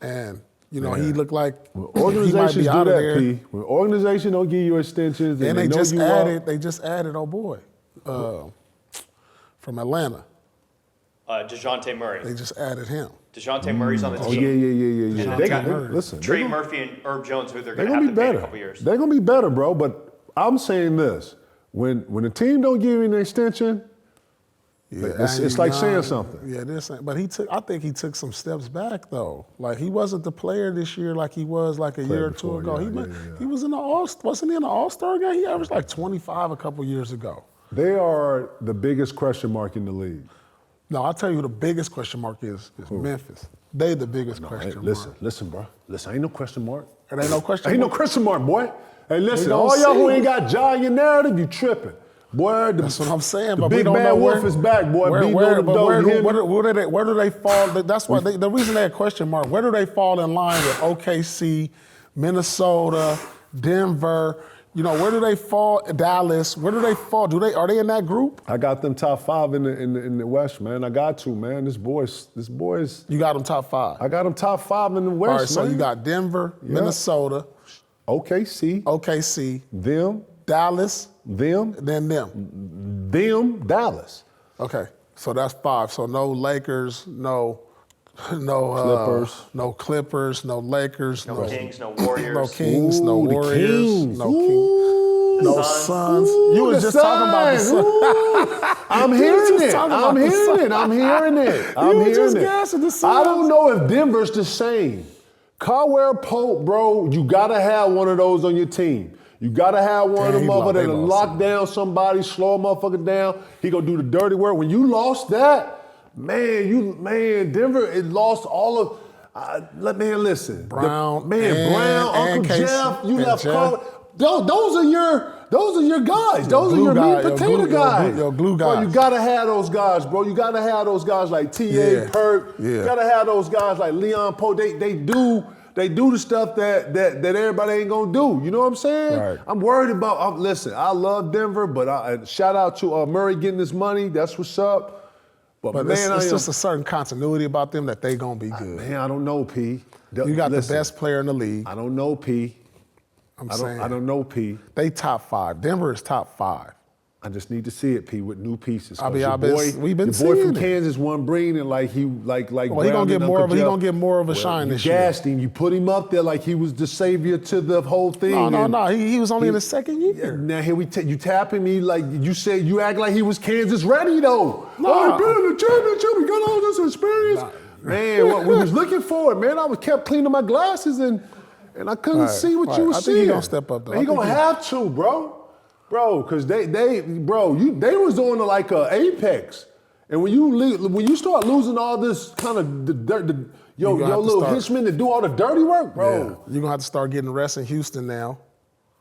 F: and you know he looked like
D: Organizations
F: he might be
D: do
F: out of
D: that,
F: there.
D: P. When organization don't give you extensions,
F: And
D: they know
F: just
D: you
F: added.
D: up.
F: They just added. Oh boy, from Atlanta.
E: DeJounte Murray.
F: They just added him.
E: DeJounte Murray's on the
D: Oh
E: team.
D: yeah. They
F: DeJounte Murray.
D: listen.
E: Trey Murphy and Herb Jones, who they're
D: They're
E: going to
D: gonna
E: have
D: be
E: to pay in a
D: better.
E: couple years.
D: They're gonna be better, bro. But I'm saying this: when the team don't give you an extension, it's like saying something.
F: Yeah, but I think he took some steps back though. Like he wasn't the player this year like he was like a year or two ago. He was in the wasn't he in the All-Star game? He averaged like 25 a couple years ago.
D: They are the biggest question mark in the league.
F: No, I'll tell you who the biggest question mark is Memphis. They the biggest question mark.
D: Listen, bro. Listen, ain't no question mark.
F: It ain't no question
D: Ain't no
F: mark.
D: question mark, boy. Hey, listen,
F: don't
D: all y'all
F: see
D: who
F: it.
D: ain't got jaw in your narrative, you tripping. Boy,
F: That's what I'm saying,
D: the
F: but
D: big
F: we don't
D: bad
F: know
D: wolf is back, boy.
F: Where do they fall? That's why the reason they had question mark. Where do they fall in line with OKC, Minnesota, Denver? You know, where do they fall? Dallas. Where do they fall? Are they in that group?
D: I got them top 5 in the West, man. I got to, man. This boy's.
F: You got them top 5.
D: I got them top 5 in the West,
F: All right, so
D: man.
F: you got Denver,
D: Yeah.
F: Minnesota,
D: OKC,
F: them, Dallas,
D: them,
F: then them.
D: Dallas.
F: Okay, so that's 5. So no Lakers, no
D: Clippers.
F: no Clippers, no Lakers,
E: No Kings, no Warriors.
F: no Kings, no
D: Ooh, the
F: Warriors,
D: Kings.
F: no Kings, no
E: Suns.
F: Suns.
D: Ooh,
F: You was
D: the
F: just talking about the
D: Suns.
F: Suns.
D: I'm
F: You was
D: hearing
F: just
D: it.
F: talking about
D: I'm
F: the
D: hearing
F: Suns.
D: it. I'm hearing it. I'm
F: You was
D: hearing
F: just
D: it.
F: gassing the
D: I
F: Suns.
D: don't know if Denver's the same. Caldwell Pope, bro, you gotta have one of those on your team. You gotta have one of them motherfuckers that'll lock down somebody, slow a motherfucker down. He gonna do the dirty work. When you lost that, Denver, it lost all of. Listen.
F: Brown,
D: Brown,
F: and
D: Uncle
F: Casey,
D: Jeff, you
F: and
D: left
F: Jeff.
D: Caldwell. Those are your guys. Those are
F: glue
D: your
F: guy,
D: meat
F: your
D: potato
F: glue-
D: guys.
F: your glue
D: Bro,
F: guys.
D: you gotta have those guys, bro. You gotta have those guys like T.A.
F: Yeah.
D: Perk.
F: Yeah.
D: You gotta have those guys like Leon Poe. They do the stuff that everybody ain't gonna do. You know what I'm saying?
F: Right.
D: I'm worried about. Listen, I love Denver, but shout out to Murray getting his money. That's what's up. But man,
F: it's just a certain continuity about them that they gonna be good.
D: Man, I don't know, P.
F: You got
D: Listen,
F: the best player in the league.
D: I don't know, P. I don't know, P.
F: They top 5. Denver is top 5.
D: I just need to see it, P, with new pieces.
F: We've been
D: your boy
F: seeing
D: from
F: it.
D: Kansas won Breen and well, he
F: gonna get more of a shine this year.
D: You gassed him. You put him up there like he was the savior to the whole thing.
F: No. He was only in his second year.
D: Now here you tapping me like you said. You act like he was Kansas ready though.
F: Nah.
D: Oh, he been in the championship. He got all this experience. Man, we was looking for it, man. I was kept cleaning my glasses and I couldn't see what you were seeing.
F: I think he gonna step up though.
D: He gonna have to, bro. Bro, because they was on like a apex. And when you start losing all this kind of your little henchmen that do all the dirty work, bro.
F: Yeah. You're gonna have to start getting rest in Houston now.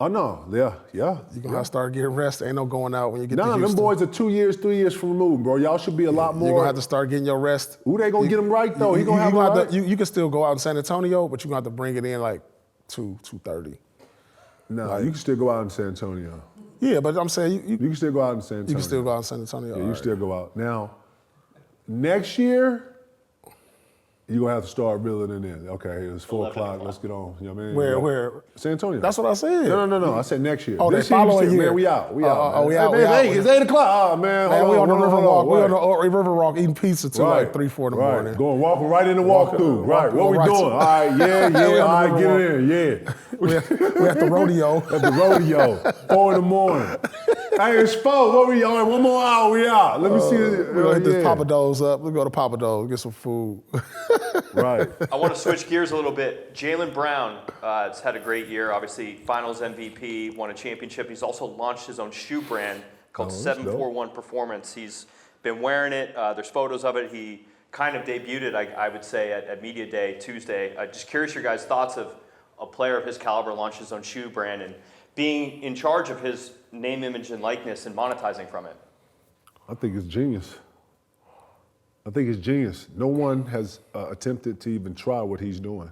D: Oh no, yeah.
F: You're gonna have to start getting rest. Ain't no going out when you get to Houston.
D: Them boys are 2 years, 3 years from removed, bro. Y'all should be a lot more.
F: You're gonna have to start getting your rest.
D: Who they gonna get him right though? He gonna have right?
F: You can still go out in San Antonio, but you're gonna have to bring it in like 2:30.
D: No, you can still go out in San Antonio.
F: Yeah, but I'm saying you
D: can still go out in San Antonio.
F: You can still go out in San Antonio.
D: Yeah, you can still go out. Now, next year, you're going to have to start reeling it in. Okay, it's 4 o'clock. Let's get on. You know what I mean?
F: Where?
D: San Antonio.
F: That's what I said.
D: No. I said next year.
F: Oh,
D: this
F: the following year.
D: Man, we out. We out.
F: Oh, we out.
D: It's 8 o'clock. Oh, man.
F: We on the River Walk. We on the River Walk eating pizza till like 3, 4 in the morning.
D: Going walking right in the walk-through. Right. What we doing? All right, yeah. All right, get in. Yeah.
F: We at the rodeo.
D: At the rodeo. 4 in the morning. Hey, it's 4. What we on? 1 more hour, we out. Let me see.
F: We're going to hit this Papa Do's up. Let's go to Papa Do's, get some food.
D: Right.
E: I want to switch gears a little bit. Jaylen Brown has had a great year. Obviously, Finals MVP, won a championship. He's also launched his own shoe brand called 741 Performance. He's been wearing it. There's photos of it. He kind of debuted it, I would say, at Media Day Tuesday. Just curious your guys' thoughts of a player of his caliber launch his own shoe brand and being in charge of his name, image, and likeness and monetizing from it.
D: I think it's genius. No one has attempted to even try what he's doing,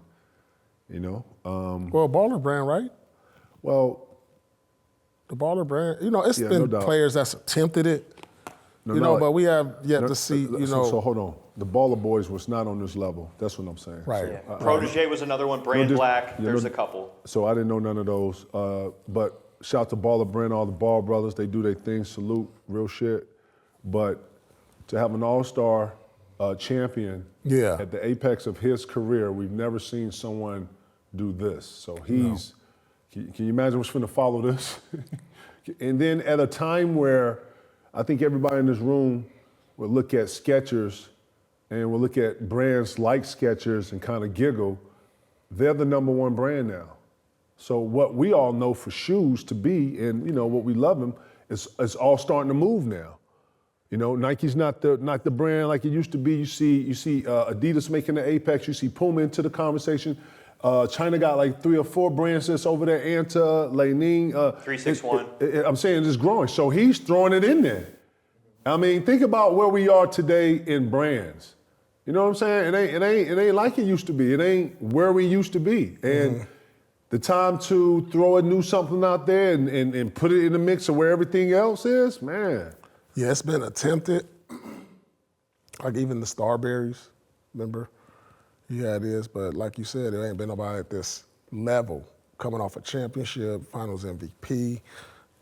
D: you know?
F: Well, Baller brand, right?
D: Well,
F: the Baller brand, it's been players that's attempted it, but we have yet to see,
D: So hold on. The Baller Boys was not on this level. That's what I'm saying.
F: Right.
D: So,
E: Protege was another one, Brand Black, there's a couple.
D: So I didn't know none of those. But shout out to Baller Brand, all the Ball brothers, they do their thing, salute, real shit. But to have an all-star champion at the apex of his career, we've never seen someone do this. So he's, can you imagine what's going to follow this? And then at a time where I think everybody in this room will look at Skechers and we'll look at brands like Skechers and kind of giggle, they're the #1 brand now. So what we all know for shoes to be, and what we love them, is all starting to move now. Nike's not the brand like it used to be. You see Adidas making the apex. You see Puma into the conversation. China got like 3 or 4 brands that's over there. Anta, Li-Ning.
E: 361.
D: I'm saying it's growing. So he's throwing it in there. I mean, think about where we are today in brands. You know what I'm saying? It ain't like it used to be. It ain't where we used to be. And the time to throw something out there and put it in the mix of where everything else is, man.
F: Yeah, it's been attempted. Like even the Starberries, remember? Yeah, it is. But like you said, there ain't been nobody at this level. Coming off a championship, Finals MVP,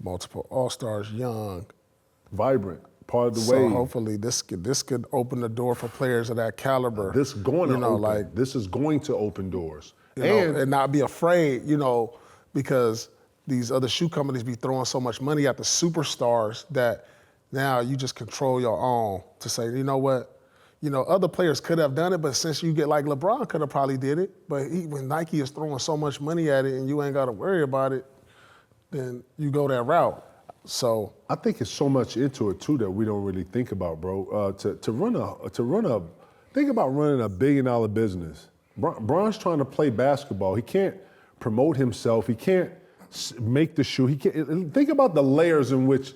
F: multiple All-Stars, young.
D: Vibrant, part of the
F: So
D: wave.
F: hopefully this could open the door for players of that caliber.
D: This is going to open doors.
F: And not be afraid, because these other shoe companies be throwing so much money at the superstars that now you just control your own to say, you know what, other players could have done it, but since you get like LeBron could have probably did it, but when Nike is throwing so much money at it and you ain't got to worry about it, then you go that route. So
D: I think it's so much into it too that we don't really think about, bro. Think about running a $1 billion business. Bron's trying to play basketball. He can't promote himself. He can't make the shoe. He can't. Think about the layers in which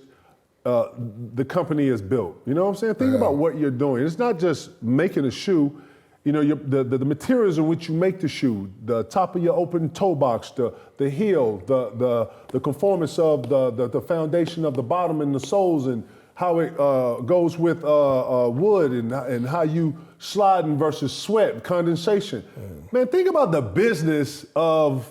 D: the company is built. You know what I'm saying? Think about what you're doing. It's not just making a shoe. The materials in which you make the shoe, the top of your open toe box, the heel, the conformance of the foundation of the bottom and the soles, and how it goes with wood and how you sliding versus sweat, condensation. Man, think about the business of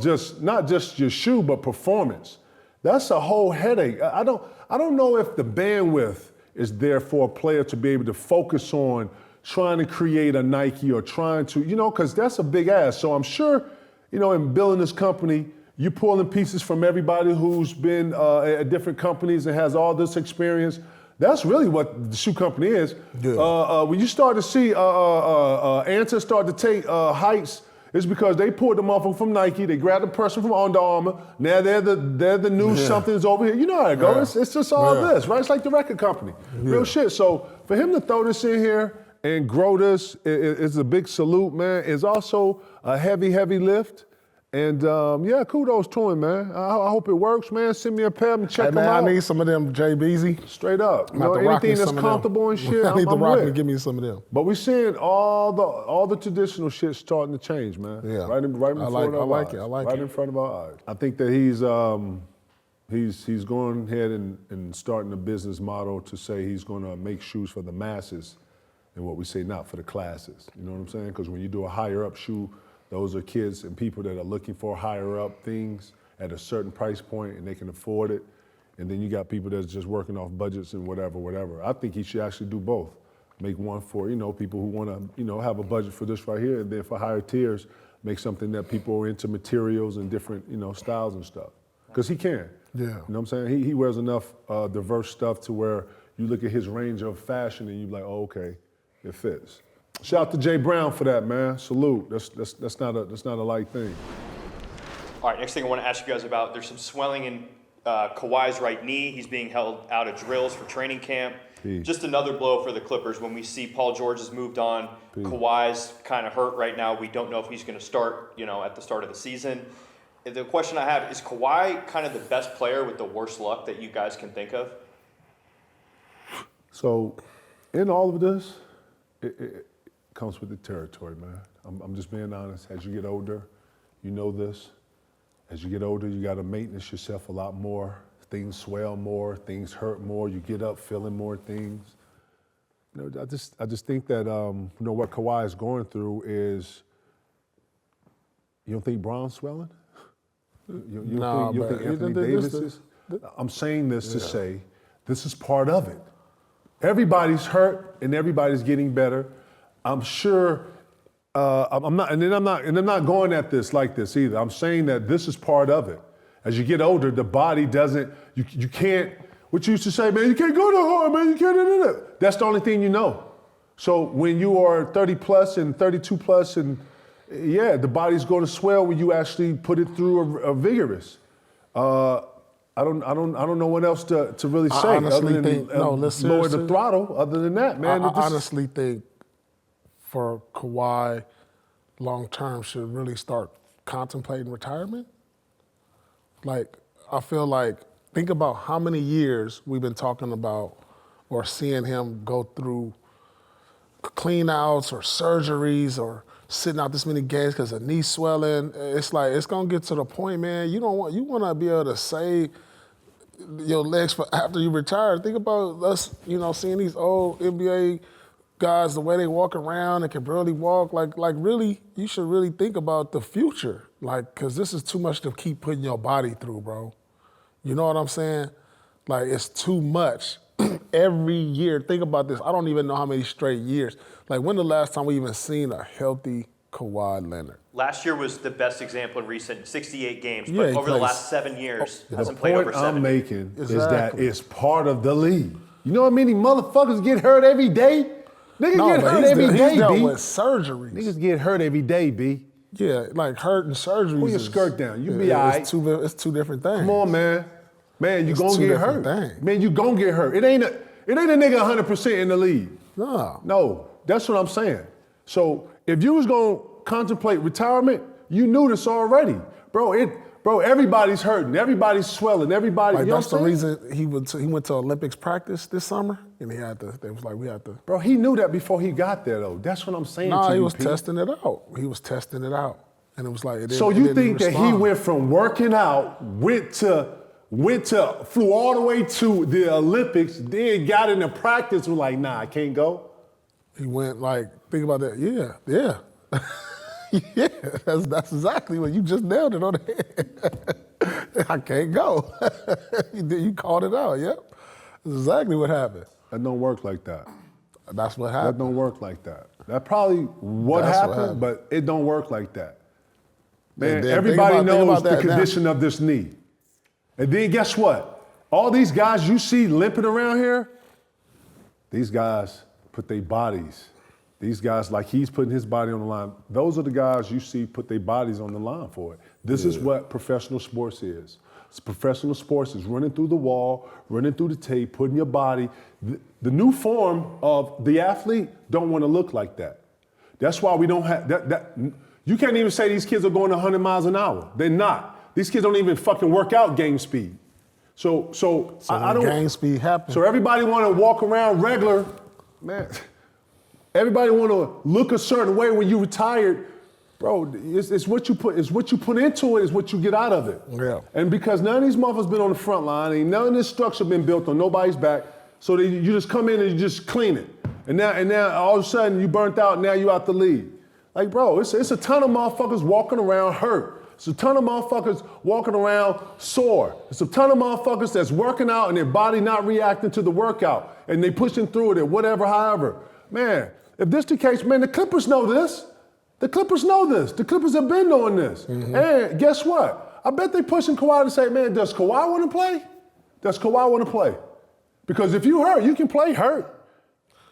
D: just not just your shoe, but performance. That's a whole headache. I don't know if the bandwidth is there for a player to be able to focus on trying to create a Nike or trying to, because that's a big ask. So I'm sure, in building this company, you're pulling pieces from everybody who's been at different companies and has all this experience. That's really what the shoe company is.
F: Yeah.
D: When you start to see Anta start to take heights, it's because they pulled them off from Nike. They grabbed the person from Under Armour. Now they're the new something's over here. You know how it goes. It's just all this, right? It's like the record company. Real shit. So for him to throw this in here and grow this is a big salute, man. It's also a heavy, heavy lift. And kudos to him, man. I hope it works, man. Send me a pair and check them out.
F: I need some of them JBZ.
D: Straight up. Anything that's comfortable and shit,
F: I need the Rock to
D: with.
F: give me some of them.
D: But we're seeing all the traditional shit starting to change, man.
F: Yeah.
D: Right in front of our eyes.
F: I like
D: right
F: it.
D: in front of our eyes. I think that he's going ahead and starting a business model to say he's going to make shoes for the masses, and what we say not for the classes. You know what I'm saying? Because when you do a higher up shoe, those are kids and people that are looking for higher up things at a certain price point and they can afford it. And then you got people that's just working off budgets and whatever. I think he should actually do both. Make one for, people who want to, have a budget for this right here, and then for higher tiers, make something that people are into materials and different, styles and stuff. Because he can.
F: Yeah.
D: You know what I'm saying? He wears enough diverse stuff to where you look at his range of fashion and you're like, oh, okay, it fits. Shout out to Jay Brown for that, man. Salute. That's not a light thing.
E: All right, next thing I want to ask you guys about, there's some swelling in Kawhi's right knee. He's being held out of drills for training camp. Just another blow for the Clippers when we see Paul George has moved on. Kawhi's kind of hurt right now. We don't know if he's going to start, at the start of the season. The question I have, is Kawhi kind of the best player with the worst luck that you guys can think of?
D: So, in all of this, it comes with the territory, man. I'm just being honest. As you get older, you know this. As you get older, you got to maintenance yourself a lot more. Things swell more, things hurt more. You get up feeling more things. I just think that what Kawhi is going through is. You don't think Brown's swelling? You don't think Anthony Davis is? I'm saying this to say this is part of it. Everybody's hurt and everybody's getting better. I'm sure. I'm not going at this like this either. I'm saying that this is part of it. As you get older, the body doesn't. You can't. What you used to say, man, you can't go that hard, man. You can't do that. That's the only thing you know. So when you are 30 plus and 32 plus, and the body's going to swell when you actually put it through a vigorous. I don't know what else to really say.
F: I honestly think
D: lower the throttle. Other than that, man.
F: I honestly think for Kawhi, long term should really start contemplating retirement. Like, I feel like, think about how many years we've been talking about or seeing him go through clean outs or surgeries or sitting out this many games because of knee swelling. It's like, it's gonna get to the point, man, you want to be able to save your legs for after you retire. Think about us, seeing these old NBA guys, the way they walk around and can barely walk. Like really, you should really think about the future. Like, cause this is too much to keep putting your body through, bro. You know what I'm saying? Like, it's too much. Every year, think about this. I don't even know how many straight years. Like, when the last time we even seen a healthy Kawhi Leonard?
E: Last year was the best example in recent 68 games, but over the last 7 years, hasn't played over 70.
D: The point I'm making is that it's part of the league. You know how many motherfuckers get hurt every day? Niggas get hurt every day,
F: he's dealt
D: B.
F: with surgeries.
D: Niggas get hurt every day, B.
F: Yeah, like hurt and surgeries.
D: Pull your skirt down. You be all right.
F: It's two different things.
D: Come on, man. Man, you gonna get hurt.
F: Things.
D: Man, you gonna get hurt. It ain't a nigga 100% in the league. No, that's what I'm saying. So if you was gonna contemplate retirement, you knew this already. Bro, everybody's hurting. Everybody's swelling. Everybody,
F: like,
D: you know
F: that's the reason he went to Olympics practice this summer, and we had to.
D: Bro, he knew that before he got there, though. That's what I'm saying to you,
F: he was
D: Pete.
F: testing it out. He was testing it out. And it was like,
D: so you think that he went from working out, flew all the way to the Olympics, then got into practice, was like, nah, I can't go?
F: He went like, think about that. Yeah. Yeah, that's exactly what you just nailed it on the head. I can't go. You called it out, yep. That's exactly what happened.
D: That don't work like that.
F: That's what happened.
D: That don't work like that. That probably what happened, but it don't work like that. Man, everybody knows the condition of this knee. And then guess what? All these guys you see limping around here, these guys put their bodies. These guys, like he's putting his body on the line. Those are the guys you see put their bodies on the line for it. This is what professional sports is. Professional sports is running through the wall, running through the tape, putting your body. The new form of the athlete don't want to look like that. That's why we don't have that. You can't even say these kids are going 100 miles an hour. They're not. These kids don't even fucking work out game speed. So I don't.
F: Game speed happens.
D: So everybody want to walk around regular, man. Everybody want to look a certain way when you retired. Bro, it's what you put. It's what you put into it. Is what you get out of it.
F: Yeah.
D: And because none of these motherfuckers been on the front line, ain't none of this structure been built on nobody's back. So you just come in and you just clean it. And now all of a sudden you burnt out. And now you out the league. Like, bro, it's a ton of motherfuckers walking around hurt. It's a ton of motherfuckers walking around sore. It's a ton of motherfuckers that's working out and their body not reacting to the workout and they pushing through it or whatever. However, man, if this the case, man, the Clippers know this. The Clippers know this. The Clippers have been doing this. Mm-hmm. And guess what? I bet they pushing Kawhi to say, man, does Kawhi want to play? Does Kawhi want to play? Because if you hurt, you can play hurt.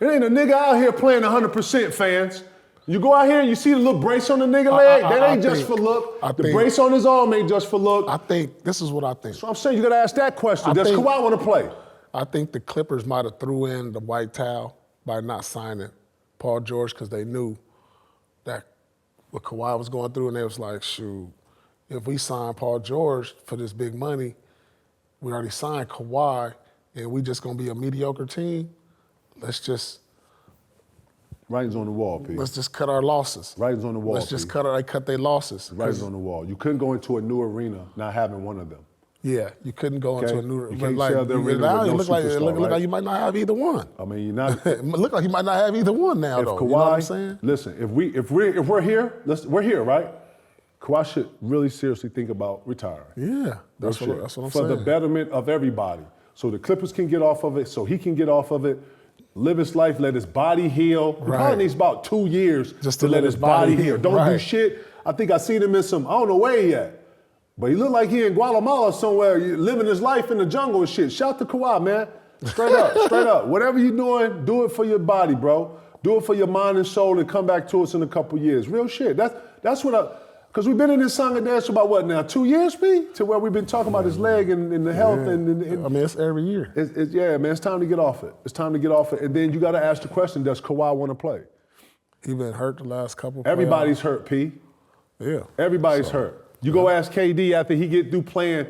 D: It ain't a nigga out here playing 100%, fans. You go out here and you see the little brace on the nigga leg, that ain't just for look. The brace on his arm ain't just for look.
F: I think, this is what I think.
D: So I'm saying you gotta ask that question. Does Kawhi want to play?
F: I think the Clippers might have threw in the white towel by not signing Paul George because they knew that what Kawhi was going through, and they was like, shoot, if we sign Paul George for this big money, we already signed Kawhi, and we just gonna be a mediocre team, let's just
D: Writing's on the wall, P.
F: Let's just cut our losses.
D: Writing's on the wall,
F: Let's just
D: P.
F: cut their losses.
D: Writing's on the wall. You couldn't go into a new arena not having one of them.
F: Yeah, you couldn't go into a new.
D: You can't
F: like,
D: sell the arena
F: now
D: with no
F: look like
D: superstar,
F: like you might not have either one.
D: I mean, you're not.
F: Look like you might not have either one now,
D: If
F: though.
D: Kawhi,
F: you know what I'm saying?
D: Listen, if we're here, we're here, right? Kawhi should really seriously think about retiring.
F: Yeah, that's what I'm saying.
D: For the betterment of everybody, so the Clippers can get off of it, so he can get off of it, live his life, let his body heal. He probably needs about 2 years
F: just
D: to let his body heal. Don't do shit. I think I seen him in some, I don't know where he at. But he looked like he in Guatemala somewhere, living his life in the jungle and shit. Shout to Kawhi, man. Straight up, straight up. Whatever you're doing, do it for your body, bro. Do it for your mind and soul and come back to us in a couple years. Real shit. That's what because we've been in this song and dance for about what now, 2 years, P? To where we've been talking about his leg and the health.
F: I mean, it's every year.
D: Yeah, man, it's time to get off it. It's time to get off it. And then you got to ask the question, does Kawhi want to play?
F: He been hurt the last couple.
D: Everybody's hurt, P.
F: Yeah.
D: Everybody's hurt. You go ask KD after he get through playing,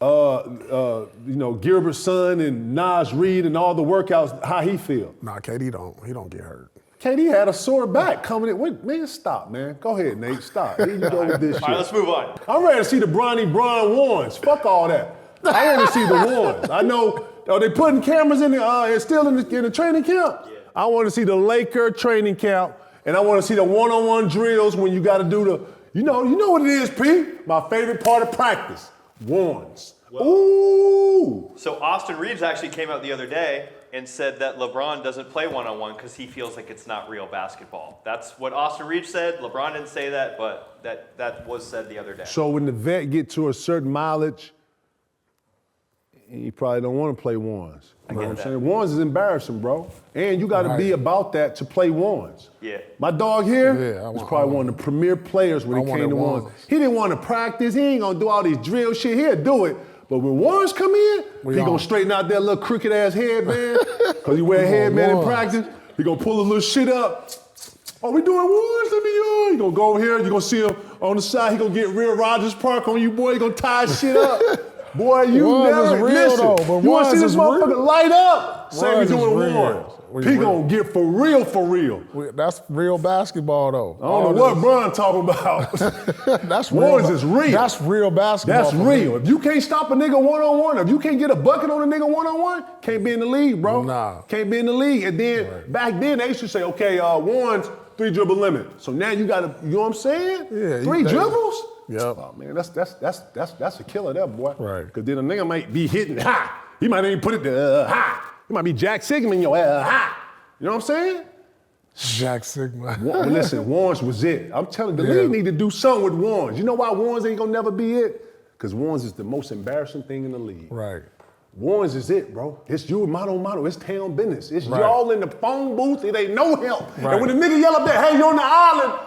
D: Gilbert's son and Nas Reed and all the workouts, how he feel.
F: Nah, KD he don't get hurt.
D: KD had a sore back coming in. Wait, man, stop, man. Go ahead, Nate, stop. Here you go with this shit.
E: All right, let's move on.
D: I'm ready to see the Bron Warrens. Fuck all that. I want to see the Warrens. I know, are they putting cameras in it's still in the training camp? Yeah. I want to see the Laker training camp, and I want to see the one-on-one drills when you got to do the, you know what it is, P? My favorite part of practice, Warrens. Well, ooh.
E: So Austin Reeves actually came out the other day and said that LeBron doesn't play one-on-one because he feels like it's not real basketball. That's what Austin Reeves said. LeBron didn't say that, but that was said the other day.
D: So when the vet get to a certain mileage, you probably don't want to play ones. You know what I'm saying? Ones is embarrassing, bro. And you got to be about that to play ones.
E: Yeah.
D: My dog here was probably one of the premier players when it came to ones. He didn't want to practice. He ain't going to do all these drill shit. He'll do it. But when ones come in, he going to straighten out that little crooked ass headband because he wear a headband in practice. He going to pull a little shit up. Oh, we doing ones? Let me He going to go over here. You going to see him on the side. He going to get real Rogers Park on you, boy. He going to tie shit up. Boy, you never listen. You want to see this motherfucker light up? Say we doing ones. He gonna get for real, for real.
F: That's real basketball, though.
D: I don't know what Bron talking about.
F: That's
D: ones is real.
F: That's real basketball.
D: That's real. If you can't stop a nigga one-on-one, if you can't get a bucket on a nigga one-on-one, can't be in the league, bro.
F: Nah.
D: Can't be in the league. And then back then they used to say, okay, ones, 3 dribble limit. So now you gotta, you know what I'm saying?
F: Yeah.
D: 3 dribbles?
F: Yep.
D: Oh man, that's a killer there, boy.
F: Right.
D: Because then a nigga might be hitting high. He might even put it there high. He might be Jack Sigma in your high. You know what I'm saying?
F: Jack Sigma.
D: Listen, Warrens was it. I'm telling you, the league need to do something with Warrens. You know why Warrens ain't gonna never be it? Because Warrens is the most embarrassing thing in the league.
F: Right.
D: Warren's is it, bro. It's you and mano. It's town business. It's y'all in the phone booth. It ain't no help.
F: Right.
D: And when the nigga yell up there, hey, you on the island.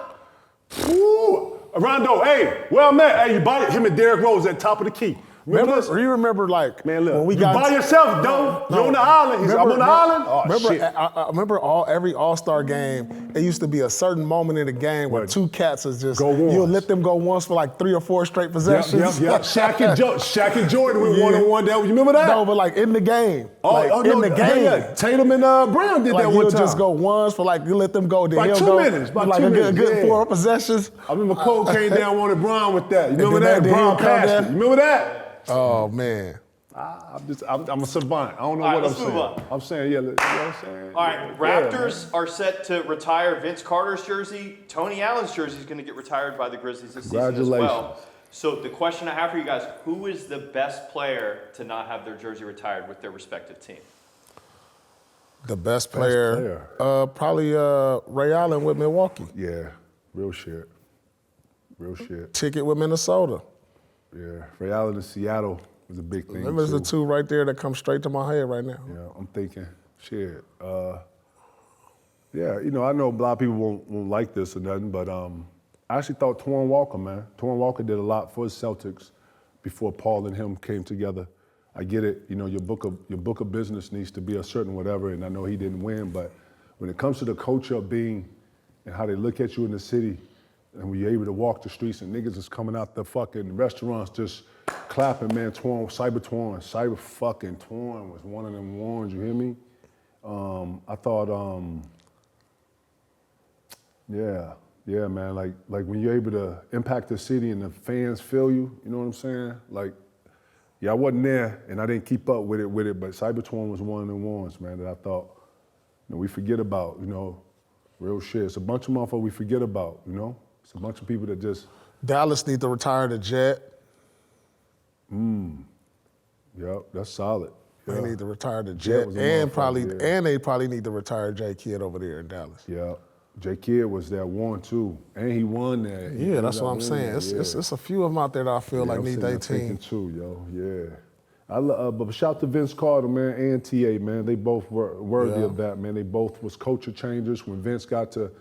D: Woo. Rondo, hey, where I'm at? Hey, you buy it. Him and Derrick Rose at top of the key.
F: Remember, you remember like
D: man, look,
F: when we
D: you
F: got
D: by yourself, though. You're on the island. He's, I'm on the island. Oh, shit.
F: I remember every All-Star game, it used to be a certain moment in the game where two cats is just, you'll let them go once for like 3 or 4 straight possessions.
D: Yep. Shaq and Jordan went one-on-one. You remember that?
F: No, but like in the game. In the game.
D: Yeah. Tatum and Brown did that one time.
F: Just go once for like, you let them go. Then
D: like 2 minutes. About
F: like
D: 2
F: a
D: minutes.
F: good 4 possessions.
D: I remember Cole came down, wanted Brown with that. You remember that? Brown passed it. You remember that?
F: Oh, man.
D: I'm a savant. I don't know
E: All
D: what
E: right,
D: I'm saying.
E: Move on.
D: I'm saying, you know what I'm saying?
E: All right, Raptors are set to retire Vince Carter's jersey. Tony Allen's jersey is going to get retired by the Grizzlies this season as well. So the question I have for you guys, who is the best player to not have their jersey retired with their respective team?
F: The best player. Probably Ray Allen with Milwaukee.
D: Yeah, real shit.
F: Ticket with Minnesota.
D: Yeah, Ray Allen in Seattle was a big thing.
F: Them is the 2 right there that come straight to my head right now.
D: Yeah, I'm thinking, shit. Yeah, you know, I know a lot of people won't like this or nothing, but I actually thought Twan Walker, man. Twan Walker did a lot for the Celtics before Paul and him came together. I get it, you know, your book of business needs to be a certain whatever, and I know he didn't win, but when it comes to the culture of being and how they look at you in the city, and when you're able to walk the streets and niggas is coming out the fucking restaurants just clapping, man, Cyber fucking Twan was one of them ones, you hear me? I thought, yeah, man, like when you're able to impact the city and the fans feel you, you know what I'm saying? Like, yeah, I wasn't there and I didn't keep up with it, but Cyber Twan was one of them ones, man, that I thought, you know, we forget about, you know, real shit. It's a bunch of motherfuckers we forget about, you know? It's a bunch of people that just...
F: Dallas need to retire the Jet.
D: Yep, that's solid.
F: They need to retire the Jet, and they probably need to retire J Kidd over there in Dallas.
D: Yeah, J Kidd was that one too, and he won that.
F: Yeah, that's what I'm saying. It's a few of them out there that I feel like need their team
D: too, yo. Yeah, but shout to Vince Carter, man, and TA, man. They both were worthy of that, man. They both was culture changers when Vince got to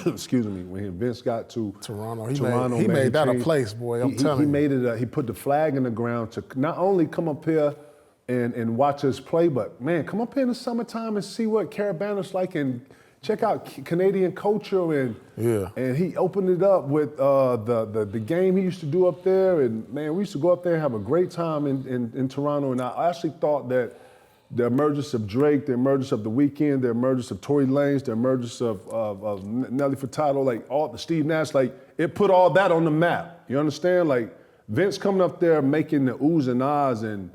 D: excuse me, when Vince got to
F: Toronto, he made that a place, boy. I'm telling you.
D: He made it. He put the flag in the ground to not only come up here and watch us play, but man, come up here in the summertime and see what Carabana's like and check out Canadian culture and he opened it up with the game he used to do up there, and man, we used to go up there and have a great time in Toronto, and I actually thought that the emergence of Drake, the emergence of The Weeknd, the emergence of Tory Lanez, the emergence of Nelly Furtado, like all the Steve Nash, like it put all that on the map. You understand? Like Vince coming up there making the oohs and ahs and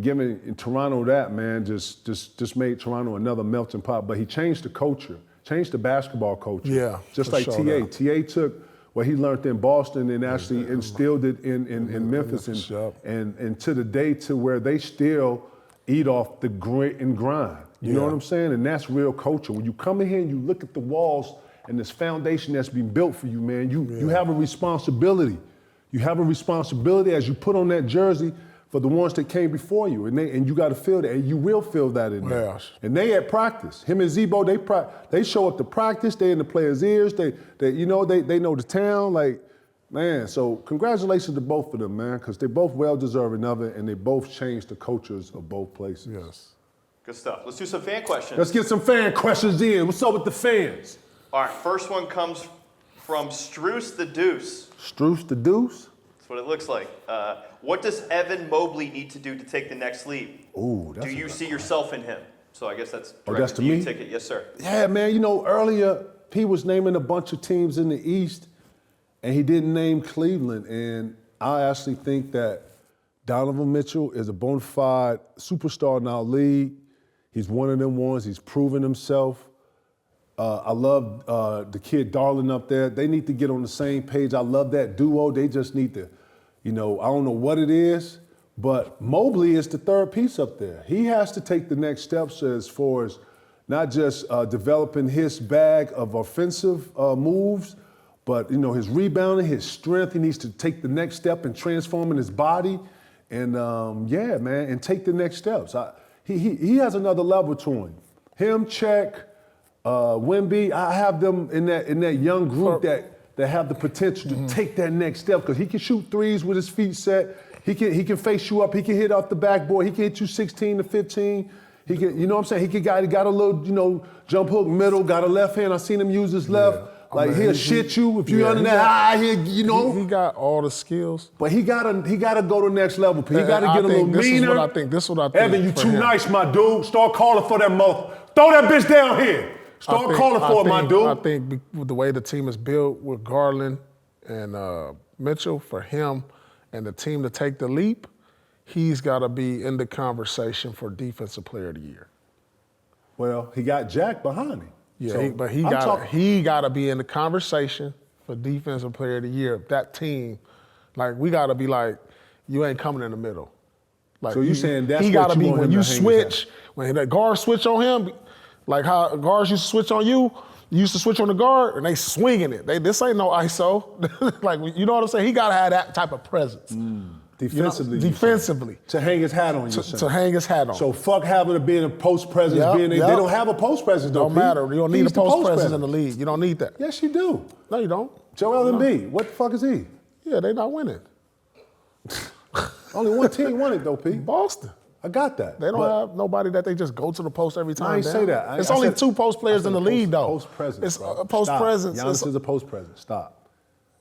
D: giving Toronto that, man, just made Toronto another melting pot. But he changed the culture, changed the basketball culture.
F: Yeah,
D: just like TA. TA took what he learned in Boston and actually instilled it in Memphis and to the day to where they still eat off the grit and grind. You know what I'm saying? And that's real culture. When you come in here and you look at the walls and this foundation that's been built for you, man, you have a responsibility. You have a responsibility as you put on that jersey for the ones that came before you, and you got to feel that, and you will feel that in there. And they at practice. Him and Zebo, they show up to practice. They in the players' ears. They know the town. Like, man, so congratulations to both of them, man, because they both well-deserving of it, and they both changed the cultures of both places.
F: Yes.
E: Good stuff. Let's do some fan questions.
D: Let's get some fan questions in. What's up with the fans?
E: All right, first one comes from Struce the Deuce.
D: Struce the Deuce?
E: That's what it looks like. What does Evan Mobley need to do to take the next leap?
D: Ooh,
E: do you see yourself in him? So I guess that's directed
D: that's to
E: you,
D: me?
E: Ticket. Yes, sir.
D: Yeah, man, you know, earlier P was naming a bunch of teams in the East, and he didn't name Cleveland. And I actually think that Donovan Mitchell is a bona fide superstar in our league. He's one of them ones. He's proven himself. I love the kid Darling up there. They need to get on the same page. I love that duo. They just need to, you know, I don't know what it is, but Mobley is the third piece up there. He has to take the next steps as far as not just developing his bag of offensive moves, but, you know, his rebounding, his strength. He needs to take the next step in transforming his body And yeah, man, and take the next steps. He has another level to him. Him, Check, Wemby, I have them in that young group that have the potential to take that next step because he can shoot threes with his feet set. He can face you up. He can hit off the backboard. He can hit you 16 to 15. He can, you know what I'm saying? He got a little, jump hook middle. Got a left hand. I seen him use his left. Yeah. Like he'll shit you if you under that. He
F: got all the skills.
D: But he gotta go to the next level. He gotta get a little meaner.
F: This is what I think.
D: Evan, you too nice, my dude. Start calling for that mother. Throw that bitch down here. Start calling for it, my dude.
F: I think with the way the team is built with Garland and Mitchell, for him and the team to take the leap, he's got to be in the conversation for Defensive Player of the Year.
D: Well, he got Jack behind him.
F: Yeah,
D: so
F: he got to be in the conversation for Defensive Player of the Year. If that team, like, we got to be like, you ain't coming in the middle. Like,
D: so you saying that's
F: he
D: what
F: gotta
D: you
F: be
D: want
F: when
D: him
F: you
D: to hang
F: switch, when the guard switch on him, like how guards used to switch on you. You used to switch on the guard and they swinging it. This ain't no ISO. Like, you know what I'm saying? He got to have that type of presence.
D: Defensively.
F: Defensively.
D: To hang his hat on you.
F: To hang his hat on.
D: So fuck having to be in a post presence. They don't have a post presence though.
F: Don't matter. You don't need a post presence in the league. You don't need that.
D: Yes, you do.
F: No, you don't.
D: Joel Embiid. What the fuck is he?
F: Yeah, they not winning.
D: Only one team won it though, Pete.
F: Boston.
D: I got that.
F: They don't have nobody that they just go to the post every time.
D: I ain't say that.
F: It's only 2 post players in the league, though.
D: Post presence.
F: It's a post presence.
D: Giannis is a post presence. Stop.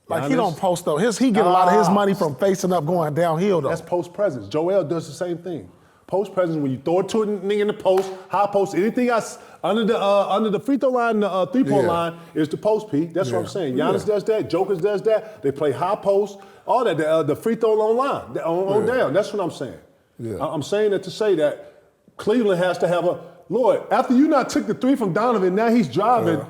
F: Like, he don't post though. He get a lot of his money from facing up, going downhill though.
D: That's post presence. Joel does the same thing. Post presence, when you throw it to a nigga in the post, high post, anything else under the free throw line, the 3-point line is the post, Pete. That's what I'm saying. Giannis does that. Jokers does that. They play high post. All that. The free throw line on down. That's what I'm saying. Yeah. I'm saying that to say that Cleveland has to have Lord, after you not took the 3 from Donovan, now he's driving